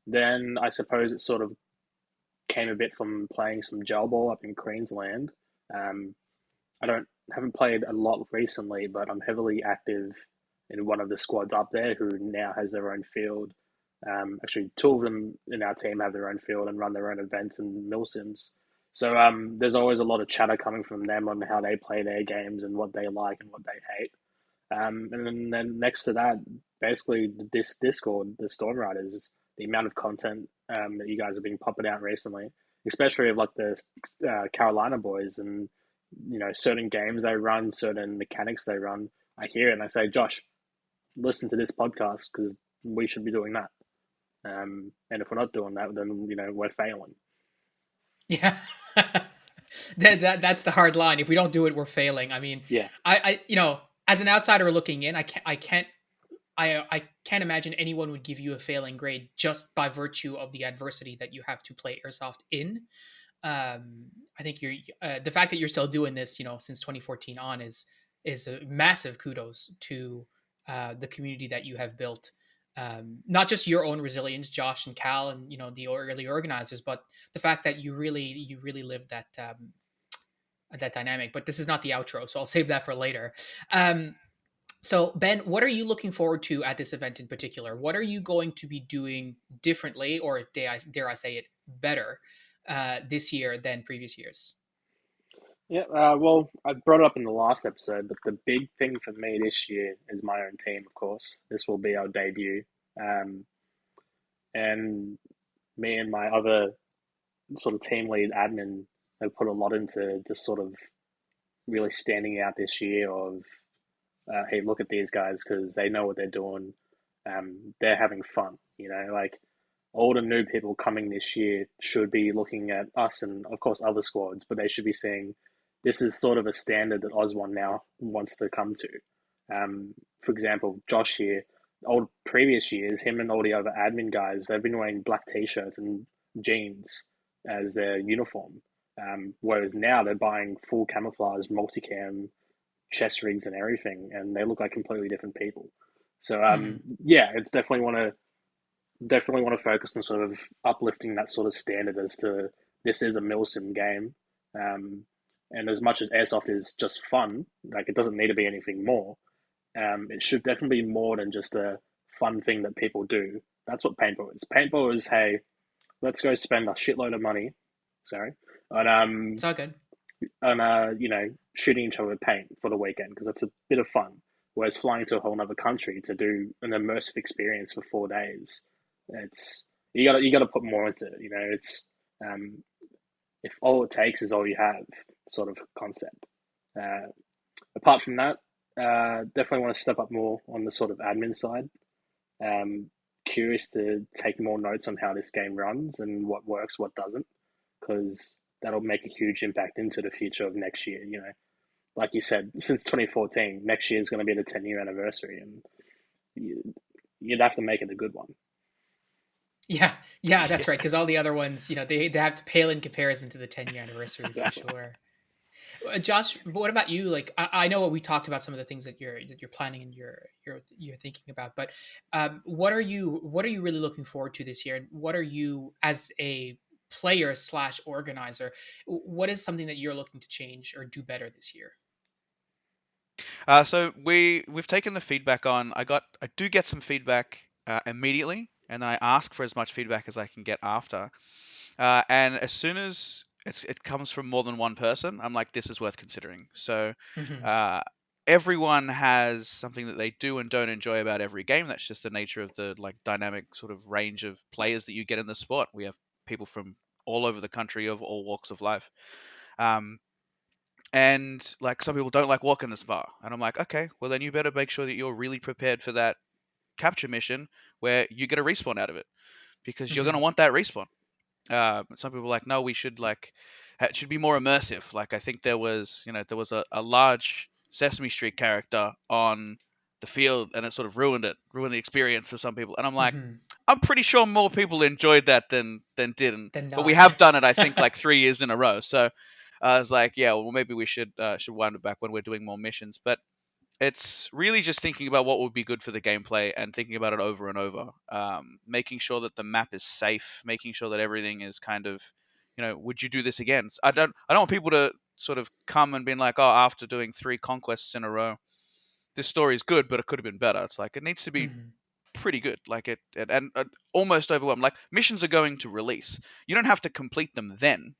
Then I suppose it sort of came a bit from playing some gel ball up in Queensland. Um, I don't haven't played a lot recently, but I'm heavily active in one of the squads up there who now has their own field. Actually, two of them in our team have their own field and run their own events and milsims. So there's always a lot of chatter coming from them on how they play their games and what they like and what they hate. And then next to that, basically this Discord, the Storm Riders, the amount of content that you guys have been popping out recently, especially of like the Carolina boys and certain games they run, certain mechanics they run. I hear it and I say, Josh, listen to this podcast because we should be doing that. And if we're not doing that, then we're failing. Yeah. That's the hard line. If we don't do it, we're failing. I mean, Yeah, as an outsider looking in, I can't imagine anyone would give you a failing grade just by virtue of the adversity that you have to play airsoft in. I think the fact that you're still doing this, since 2014 on is a massive kudos to the community that you have built. Not just your own resilience, Josh and Cal, and the early organizers, but the fact that you really live that dynamic. But this is not the outro, so I'll save that for later. So, Ben, what are you looking forward to at this event in particular? What are you going to be doing differently, or dare I say it, better this year than previous years? yeah. Well, I brought it up in the last episode, but the big thing for me this year is my own team. Of course, this will be our debut, um, and me and my other sort of team lead admin have put a lot into just sort of really standing out this year of hey, look at these guys because they know what they're doing. They're having fun, like all the new people coming this year should be looking at us and of course other squads, but they should be saying this is sort of a standard that OZ1 now wants to come to. For example, Josh here, old previous years, him and all the other admin guys, they've been wearing black t-shirts and jeans as their uniform. Whereas now they're buying full camouflage, multicam, chest rigs and everything, and they look like completely different people. So Hmm. yeah, it's definitely want to focus on sort of uplifting that sort of standard as to this is a milsim game. Um, and as much as airsoft is just fun, like it doesn't need to be anything more. It should definitely be more than just a fun thing that people do. That's what paintball is. Paintball is, hey, let's go spend a shitload of money, sorry, on It's all good. shooting each other with paint for the weekend because that's a bit of fun. Whereas flying to a whole other country to do an immersive experience for 4 days, it's you gotta put more into it. It's um, if all it takes is all you have, sort of concept. Uh, Apart from that, definitely want to step up more on the sort of admin side. Um, curious to take more notes on how this game runs and what works, what doesn't, because that'll make a huge impact into the future of next year. Like you said, since 2014, next year is going to be the 10-year anniversary, and you'd have to make it a good one. Yeah, that's right. Because all the other ones, they have to pale in comparison to the 10-year anniversary for Exactly. sure. Josh, what about you? Like, I know we talked about some of the things that you're planning and you're thinking about, but what are you really looking forward to this year? And what are you, as a player slash organizer, what is something that you're looking to change or do better this year? So we've taken the feedback on. I do get some feedback immediately, and then I ask for as much feedback as I can get after. And as soon as it comes from more than one person, I'm like, this is worth considering. So Hmm. uh, everyone has something that they do and don't enjoy about every game. That's just the nature of the like dynamic sort of range of players that you get in the sport. We have people from all over the country of all walks of life. Um, and like some people don't like walking this far, and I'm like, okay, well then you better make sure that you're really prepared for that capture mission where you get a respawn out of it, because you're going to Hmm. want that respawn. Some people are like, no, we should like, it should be more immersive. Like I think there was a large Sesame Street character on the field, and it sort of ruined the experience for some people. And I'm like, Hmm. I'm pretty sure more people enjoyed that than didn't. Then But we not. have done it, I think, like 3 years in a row. So I was like, yeah, well maybe we should wind it back when we're doing more missions. But it's really just thinking about what would be good for the gameplay and thinking about it over and over. Making sure that the map is safe, making sure that everything is kind of, would you do this again? I don't want people to sort of come and be like, oh, after doing 3 conquests in a row, this story is good, but it could have been better. It's like it needs to be Hmm. pretty good, like and almost overwhelmed. Like missions are going to release. You don't have to complete them then,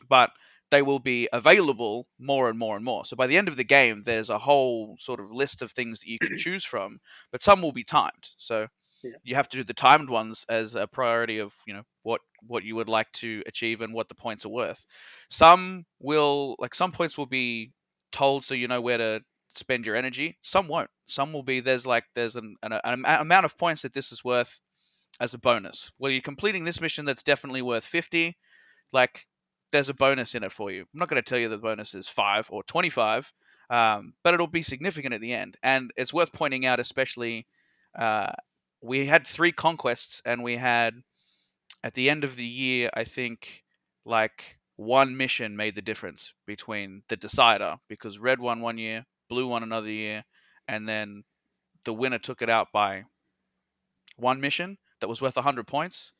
but they will be available more and more and more. So by the end of the game, there's a whole sort of list of things that you can choose from, but some will be timed. So Yeah. you have to do the timed ones as a priority of what you would like to achieve and what the points are worth. Some points will be told so you know where to spend your energy. Some won't. Some will be there's an amount of points that this is worth as a bonus. Well, you're completing this mission that's definitely worth 50, like there's a bonus in it for you. I'm not going to tell you that the bonus is 5 or 25, but it'll be significant at the end. And it's worth pointing out, especially, uh, we had 3 conquests, and we had at the end of the year, I think, like one mission made the difference between the decider, because red won one year, blue won another year, and then the winner took it out by one mission that was worth 100 points,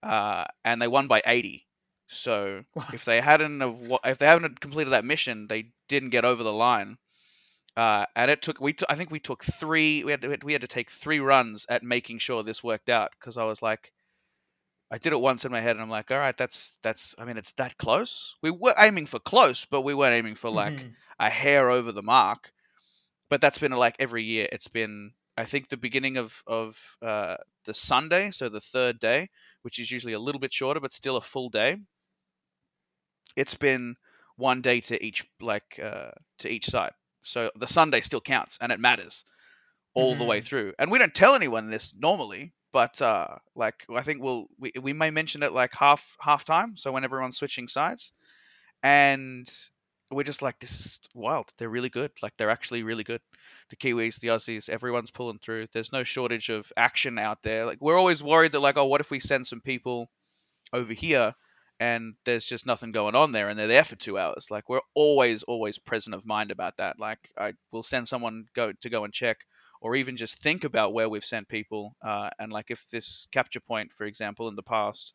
and they won by 80. So Wow. if they hadn't completed that mission, they didn't get over the line. And it took I think we took three. We had to take 3 runs at making sure this worked out, because I was like, I did it once in my head, and I'm like, all right, that's. I mean, it's that close. We were aiming for close, but we weren't aiming for like Hmm. a hair over the mark. But that's been like every year. It's been, I think, the beginning of the Sunday, so the third day, which is usually a little bit shorter, but still a full day. It's been one day to each side. So the Sunday still counts, and it matters all the way Hmm. through. And we don't tell anyone this normally, but like I think we may mention it like half time, so when everyone's switching sides, and we're just like, this is wild. They're really good. Like they're actually really good. The Kiwis, the Aussies, everyone's pulling through. There's no shortage of action out there. Like we're always worried that like, oh, what if we send some people over here and there's just nothing going on there and they're there for 2 hours? Like we're always present of mind about that. Like I will send someone go and check, or even just think about where we've sent people. And like if this capture point, for example, in the past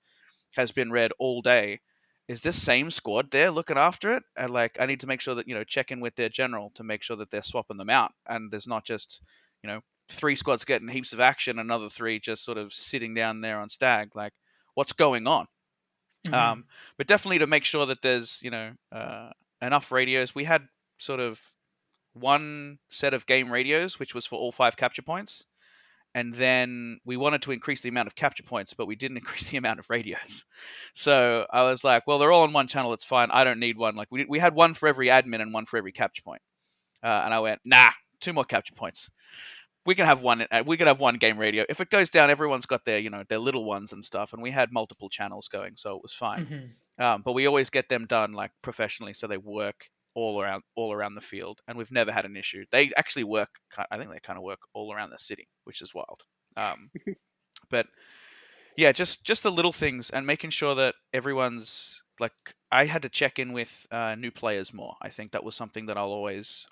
has been read all day, is this same squad there looking after it? And like I need to make sure that check in with their general to make sure that they're swapping them out, and there's not just 3 squads getting heaps of action, another 3 just sort of sitting down there on stag. Like what's going on? Hmm. um, but definitely to make sure that there's enough radios. We had sort of one set of game radios which was for all 5 capture points, and then we wanted to increase the amount of capture points, but we didn't increase the amount of radios. So I was like, well, they're all on one channel, it's fine, I don't need one. Like we had one for every admin and one for every capture point. And I went, nah, 2 more capture points. we can have one. We can have one game radio. If it goes down, everyone's got their their little ones and stuff, and we had multiple channels going, so it was fine. Mm-hmm. But we always get them done like professionally, so they work all around the field, and we've never had an issue. They actually work. I think they kind of work all around the city, which is wild. But yeah, just the little things and making sure that everyone's like. I had to check in with new players more. I think that was something that I always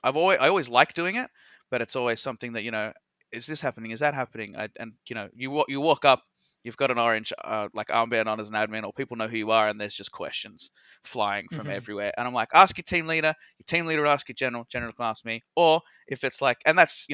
like doing it, but it's always something that is this happening? Is that happening? And you walk up, you've got an orange like armband on as an admin, or people know who you are, and there's just questions flying from Mm-hmm. everywhere. And I'm like, ask your team leader. Your team leader will ask your general. General can ask me. Or if it's like, and that's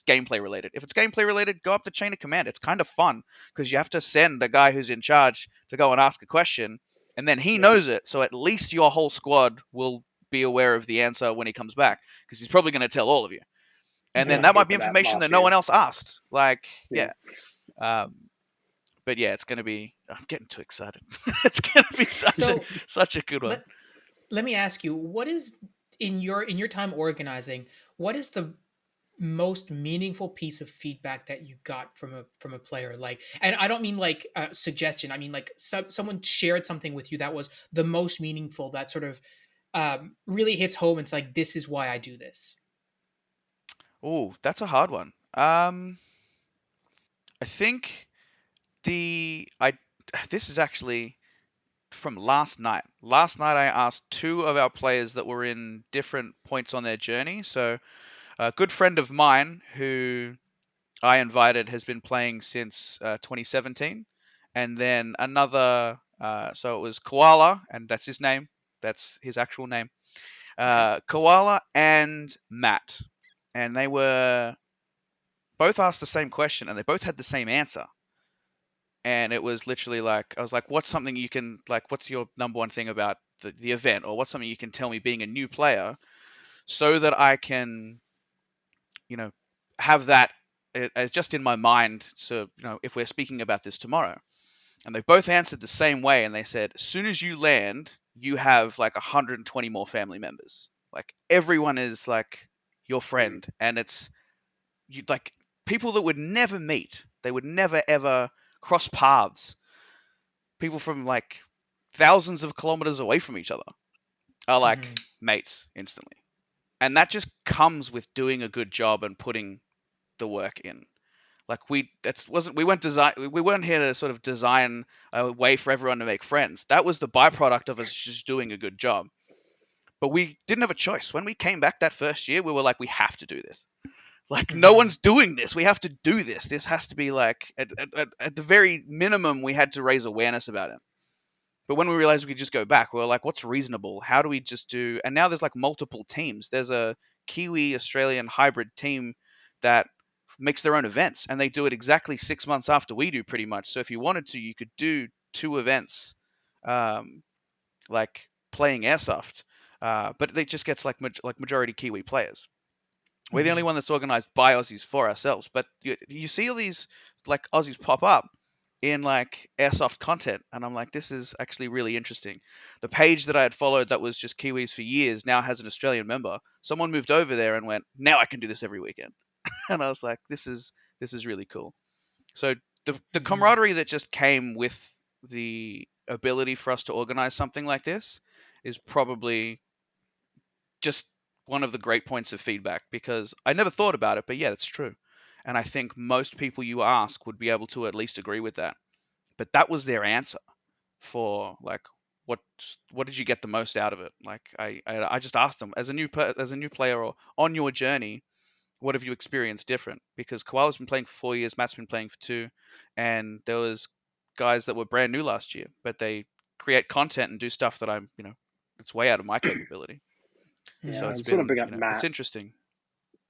gameplay related. If it's gameplay related, go up the chain of command. It's kind of fun because you have to send the guy who's in charge to go and ask a question, and then he Yeah, knows it. So at least your whole squad will be aware of the answer when he comes back, because he's probably going to tell all of you. And yeah, then Mm-hmm. I that might be figured that information that last no year. one else asked. Like, Yeah, yeah. Um, but yeah, it's going to be. I'm getting too excited. It's going to be So such a good one. let me ask you, what is in your time organizing, what is the most meaningful piece of feedback that you got from a player? Like, and I don't mean like a suggestion, I mean like someone shared something with you that was the most meaningful, that sort of really hits home. It's like, this is why I do this. Oh, that's a hard one. I think I this is actually from last night. Last night I asked two of our players that were in different points on their journey. So a good friend of mine who I invited has been playing since 2017, and then another. So it was Koala, and that's his name. That's his actual name. Okay. Koala and Matt, and they were both asked the same question, and they both had the same answer. And it was literally like, I was like, what's something you can, like, what's your number one thing about the event, or what's something you can tell me being a new player, so that I can, you know, have that as just in my mind. So, if we're speaking about this tomorrow. And they both answered the same way, and they said, as soon as you land, you have like 120 more family members. Like, everyone is like your mm, friend, and it's you like people that would never meet. They would never ever cross paths. People from like thousands of kilometers away from each other are like Mm-hmm. mates instantly. And that just comes with doing a good job and putting the work in. Like, we weren't here to sort of design a way for everyone to make friends. That was the byproduct of us just doing a good job. But we didn't have a choice. When we came back that first year, we were like, we have to do this. Like, no Mm-hmm. one's doing this. We have to do this. This has to be like, at the very minimum, we had to raise awareness about it. But when we realized we could just go back, we were like, what's reasonable? How do we just do? And now there's like multiple teams. There's a Kiwi Australian hybrid team that makes their own events, and they do it exactly 6 months after we do, pretty much. So if you wanted to, you could do two events, um, like playing airsoft, but it just gets like majority Kiwi players. We're the only Mm-hmm. one that's organized by Aussies for ourselves. But you see all these like Aussies pop up in like airsoft content, and I'm like, this is actually really interesting. The page that I had followed that was just Kiwis for years now has an Australian member. Someone moved over there and went, now I can do this every weekend. And I was like, this is really cool. So the Mm-hmm. camaraderie that just came with the ability for us to organize something like this is probably just one of the great points of feedback, because I never thought about it, but yeah, that's true. And I think most people you ask would be able to at least agree with that. But that was their answer for like, what what did you get the most out of it? Like, I just asked them, as a new player, or on your journey, what have you experienced different? Because Koala's been playing for 4 years, Matt's been playing for two, and there was guys that were brand new last year, but they create content and do stuff that it's way out of my capability. yeah. So Mm-hmm. it's And sort of been, bring up it's Matt. interesting.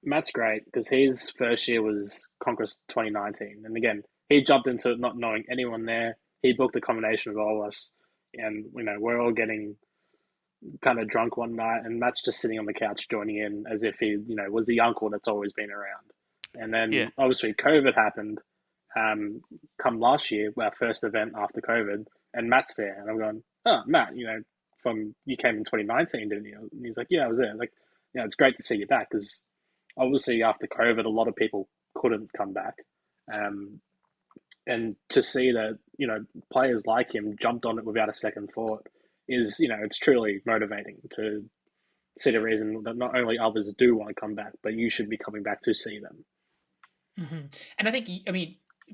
Matt's great because his first year was Conquest 2019, and again, he jumped into it not knowing anyone there. He booked a combination of all of us, and we're all getting kind of drunk one night, and Matt's just sitting on the couch joining in as if he, was the uncle that's always been around. And Yeah. then obviously COVID happened. Come last year, our first event after COVID, and Matt's there, and I'm going, oh, Matt, from you came in 2019, didn't you? And he's like, yeah, I was there. I was like, it's great to see you back because obviously after COVID, a lot of people couldn't come back. And to see that, players like him jumped on it without a second thought is, it's truly motivating to see the reason that not only others do want to come back, but you should be coming back to see them. And I think,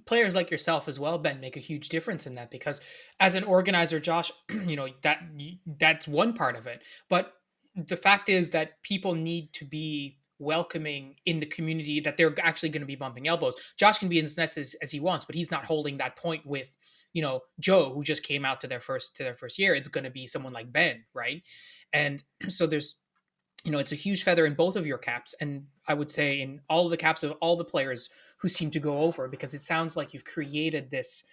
players like yourself as well, Ben, make a huge difference in that, because as an organizer, Josh, that's one part of it. But the fact is that people need to be welcoming in the community, that they're actually going to be bumping elbows. Josh can be as nice as he wants, but he's not holding that point with, Joe, who just came out to their first year. It's going to be someone like Ben, right? And so there's, it's a huge feather in both of your caps, and I would say in all of the caps of all the players who seem to go over, because it sounds like you've created this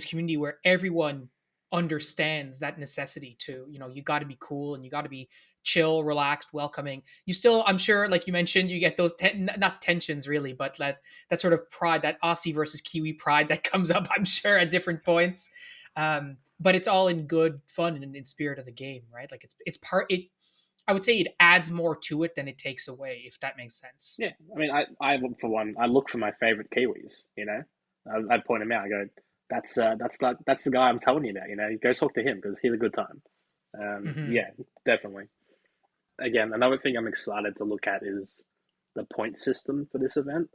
community where everyone understands that necessity to, you got to be cool and you got to be chill, relaxed, welcoming. You still, I'm sure, like you mentioned, you get those not tensions really, but that sort of pride, that Aussie versus Kiwi pride that comes up, I'm sure, at different points. But it's all in good fun and in spirit of the game, right? Like it's part it. I would say it adds more to it than it takes away, if that makes sense. Yeah, I mean, I look for one. I look for my favorite Kiwis. I point him out. I go, that's the guy I'm telling you about. Go talk to him because he's a good time. Yeah, definitely. Again, another thing I'm excited to look at is the point system for this event.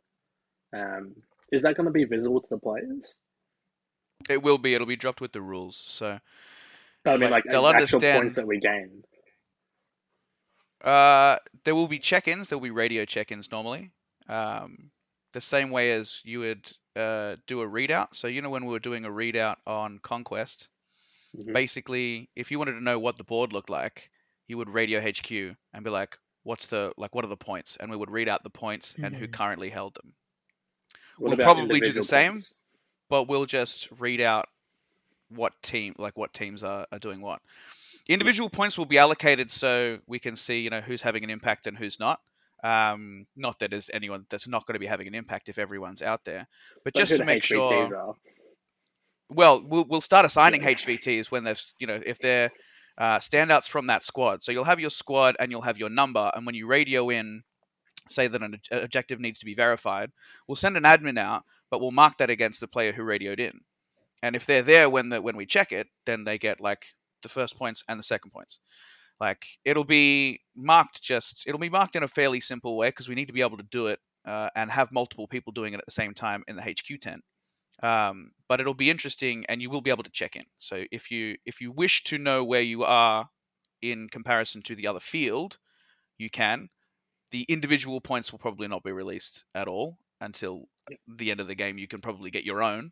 Is that going to be visible to the players? It will be. It'll be dropped with the rules. So, No, I mean, like they'll actual understand points that we gain. There will be check-ins. There will be radio check-ins normally. The same way as you would do a readout. So when we were doing a readout on Conquest, basically, if you wanted to know what the board looked like, you would radio HQ and be like, what are the points? And we would read out the points and who currently held them. We'll probably do the same, but we'll just read out what teams are doing what. Individual points will be allocated so we can see, who's having an impact and who's not. Not that there's anyone that's not going to be having an impact if everyone's out there, but just to make sure. Are. Well, we'll start assigning HVTs when there's, if they're standouts from that squad. So you'll have your squad and you'll have your number, and when you radio in, say that an objective needs to be verified, we'll send an admin out, but we'll mark that against the player who radioed in. And if they're there when we check it, then they get like the first points and the second points. Like it'll be marked in a fairly simple way because we need to be able to do it and have multiple people doing it at the same time in the HQ tent. But it'll be interesting, and you will be able to check in. So if you wish to know where you are in comparison to the other field, you can. The individual points will probably not be released at all until the end of the game. You can probably get your own.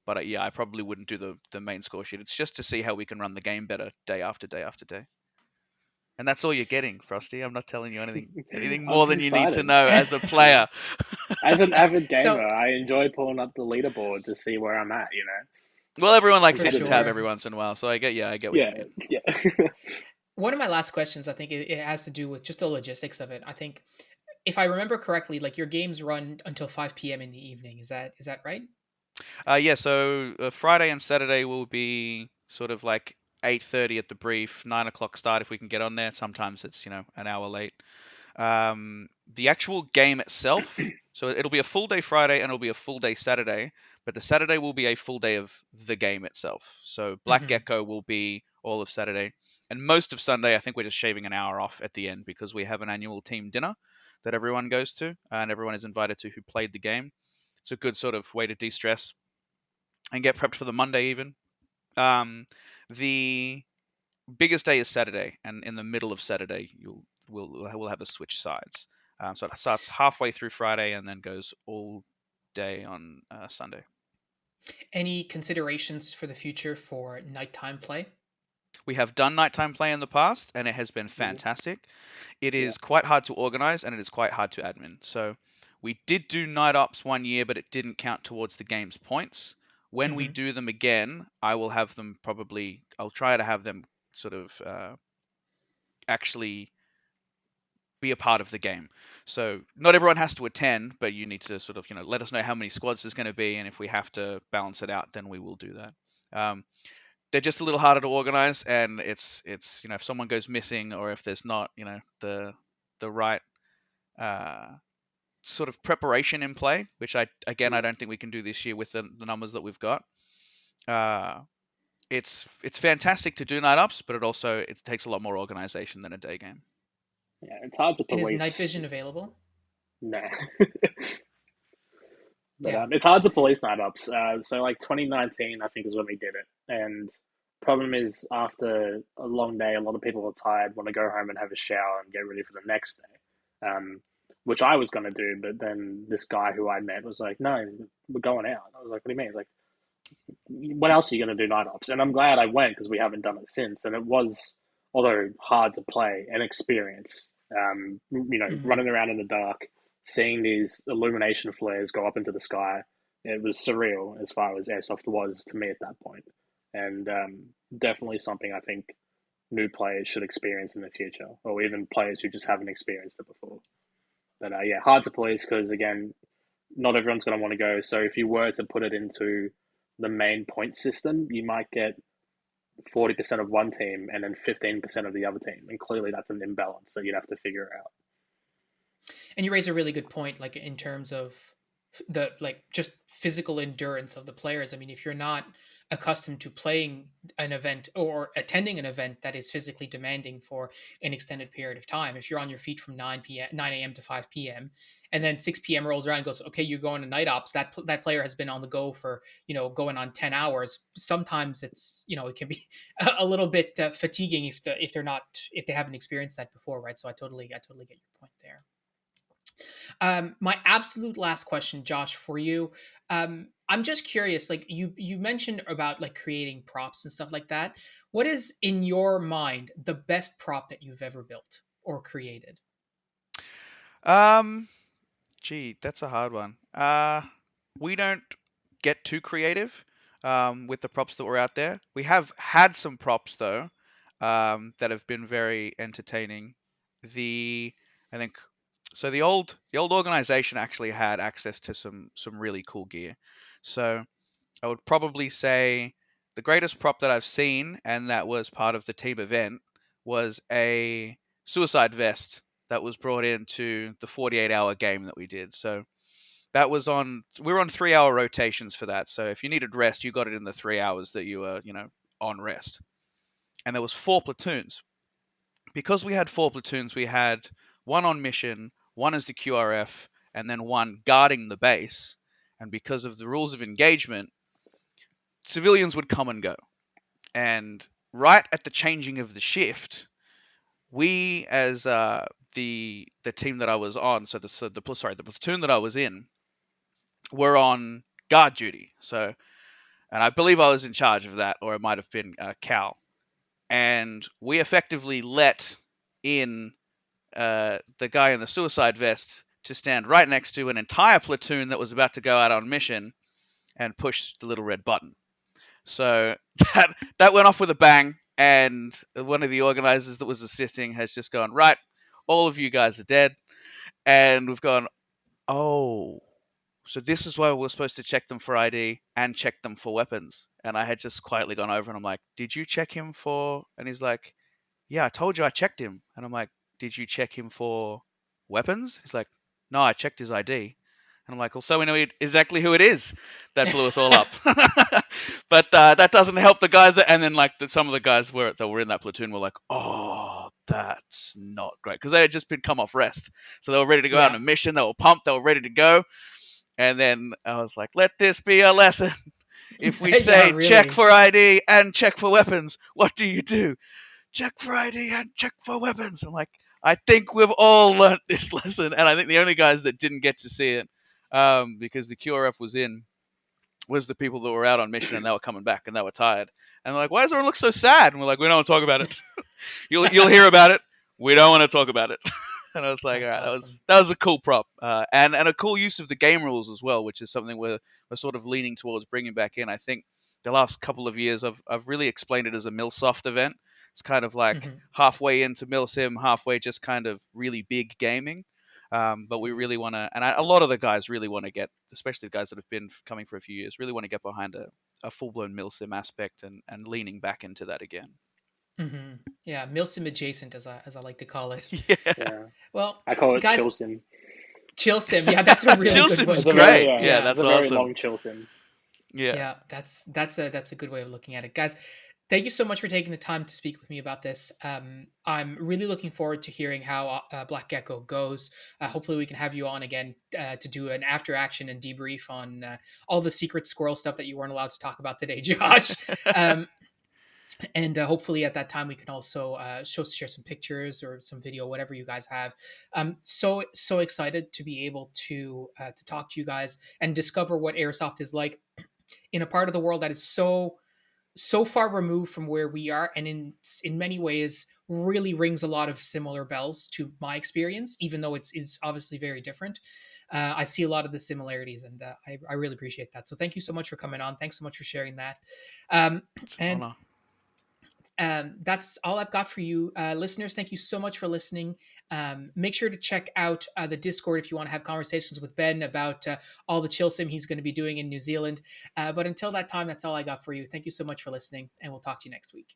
But I probably wouldn't do the main score sheet. It's just to see how we can run the game better day after day after day. And that's all you're getting, Frosty. I'm not telling you anything more than you need to know as a player. As an avid gamer, I enjoy pulling up the leaderboard to see where I'm at, Well, everyone likes For hitting sure. tab every once in a while, so I get what you mean. Yeah. One of my last questions, I think it has to do with just the logistics of it. I think, if I remember correctly, like your games run until 5 p.m. in the evening. Is that right? Yeah, so Friday and Saturday will be sort of like 8:30 at the brief, 9 o'clock start if we can get on there. Sometimes it's, an hour late. The actual game itself, so it'll be a full day Friday and it'll be a full day Saturday, but the Saturday will be a full day of the game itself. So Black Gecko will be all of Saturday. And most of Sunday, I think we're just shaving an hour off at the end because we have an annual team dinner that everyone goes to and everyone is invited to who played the game. It's a good sort of way to de-stress and get prepped for the Monday even. The biggest day is Saturday, and in the middle of Saturday, we'll have the switch sides. So it starts halfway through Friday and then goes all day on Sunday. Any considerations for the future for nighttime play? We have done nighttime play in the past, and it has been fantastic. It is quite hard to organize, and it is quite hard to admin. So we did do night ops one year, but it didn't count towards the game's points. When we do them again, I'll try to have them sort of actually be a part of the game. So not everyone has to attend, but you need to sort of, let us know how many squads there's going to be, and if we have to balance it out, then we will do that. They're just a little harder to organize, and it's if someone goes missing or if there's not the right sort of preparation in play, which I don't think we can do this year with the numbers that we've got. It's fantastic to do night ups, but it takes a lot more organization than a day game. Yeah, it's hard to And is police. night vision available? Nah. But Yeah. it's hard to police night ups. So like 2019, I think is when we did it. And problem is, after a long day, a lot of people are tired, want to go home and have a shower and get ready for the next day. Which I was going to do, but then this guy who I met was like, "No, we're going out." I was like, "What do you mean?" He's like, "What else are you going to do night ops?" And I'm glad I went because we haven't done it since. And it was, although hard to play, an experience. Running around in the dark, seeing these illumination flares go up into the sky, it was surreal as far as Airsoft was to me at that point. And definitely something I think new players should experience in the future, or even players who just haven't experienced it before. But hard to police because, again, not everyone's going to want to go. So if you were to put it into the main point system, you might get 40% of one team and then 15% of the other team. And clearly that's an imbalance that you'd have to figure out. And you raise a really good point, like in terms of the just physical endurance of the players. I mean, if you're not accustomed to playing an event or attending an event that is physically demanding for an extended period of time, if you're on your feet from 9 a.m. to 5 p.m. and then 6 p.m. rolls around and goes, okay, you're going to night ops, that player has been on the go for, going on 10 hours. Sometimes it's, it can be a little bit fatiguing if they haven't experienced that before, right? So I totally get your point there. My absolute last question, Josh, for you. I'm just curious, like you mentioned about like creating props and stuff like that. What is in your mind the best prop that you've ever built or created? Gee, that's a hard one. We don't get too creative with the props that were out there. We have had some props though that have been very entertaining. I think so. The old organization actually had access to some really cool gear. So I would probably say the greatest prop that I've seen, and that was part of the team event, was a suicide vest that was brought into the 48-hour game that we did. So that was we were on 3-hour rotations for that. So if you needed rest, you got it in the 3 hours that you were, on rest. And there was 4 platoons. Because we had 4 platoons, we had one on mission, one as the QRF, and then one guarding the base. And because of the rules of engagement, civilians would come and go. And right at the changing of the shift, we as the team that I was on, the platoon that I was in, were on guard duty. So, and I believe I was in charge of that, or it might have been Cal. And we effectively let in the guy in the suicide vest to stand right next to an entire platoon that was about to go out on mission and push the little red button. So that went off with a bang, and one of the organizers that was assisting has just gone, right, all of you guys are dead. And we've gone, oh, so this is why we're supposed to check them for ID and check them for weapons. And I had just quietly gone over and I'm like, did you check him for? And he's like, yeah, I told you I checked him. And I'm like, did you check him for weapons? He's like, no, I checked his ID. And I'm like, well, so we know exactly who it is that blew us all up. But that doesn't help the guys. And then some of the guys that were in that platoon were like, oh, that's not great. Because they had just been come off rest. So they were ready to go out on a mission. They were pumped. They were ready to go. And then I was like, let this be a lesson. If we say really. Check for ID and check for weapons, what do you do? Check for ID and check for weapons. I'm like, I think we've all learnt this lesson. And I think the only guys that didn't get to see it, because the QRF was in, was the people that were out on mission and they were coming back and they were tired. And they're like, why does everyone look so sad? And we're like, we don't want to talk about it. You'll hear about it. We don't want to talk about it. And I was like, all right, awesome. that was a cool prop, and a cool use of the game rules as well, which is something we're sort of leaning towards bringing back in. I think the last couple of years I've really explained it as a Milsoft event. It's kind of like halfway into Milsim, halfway just kind of really big gaming. But we really want to, and a lot of the guys really want to get, especially the guys that have been coming for a few years, really want to get behind a full-blown Milsim aspect and leaning back into that again. Mm-hmm. Yeah, Milsim adjacent, as I like to call it. Yeah. Well, I call it guys, Chilsim. Chill sim. Yeah, that's a really Chill good sim's one. great. Yeah, Yeah, it's that's a very awesome. long chill sim. Yeah. Yeah, that's a good way of looking at it, guys. Thank you so much for taking the time to speak with me about this. I'm really looking forward to hearing how Black Gecko goes. Hopefully, we can have you on again to do an after action and debrief on all the secret squirrel stuff that you weren't allowed to talk about today, Josh. Um, and hopefully, at that time, we can also share some pictures or some video, whatever you guys have. I'm so excited to be able to talk to you guys and discover what airsoft is like in a part of the world that is so far removed from where we are, and in many ways really rings a lot of similar bells to my experience, even though it's obviously very different. I see a lot of the similarities, and I really appreciate that. So thank you so much for coming on. Thanks so much for sharing that. Um, It's an and honor. That's all I've got for you, listeners. Thank you so much for listening. Make sure to check out the Discord if you want to have conversations with Ben about all the chill sim he's going to be doing in New Zealand. But until that time, that's all I got for you. Thank you so much for listening, and we'll talk to you next week.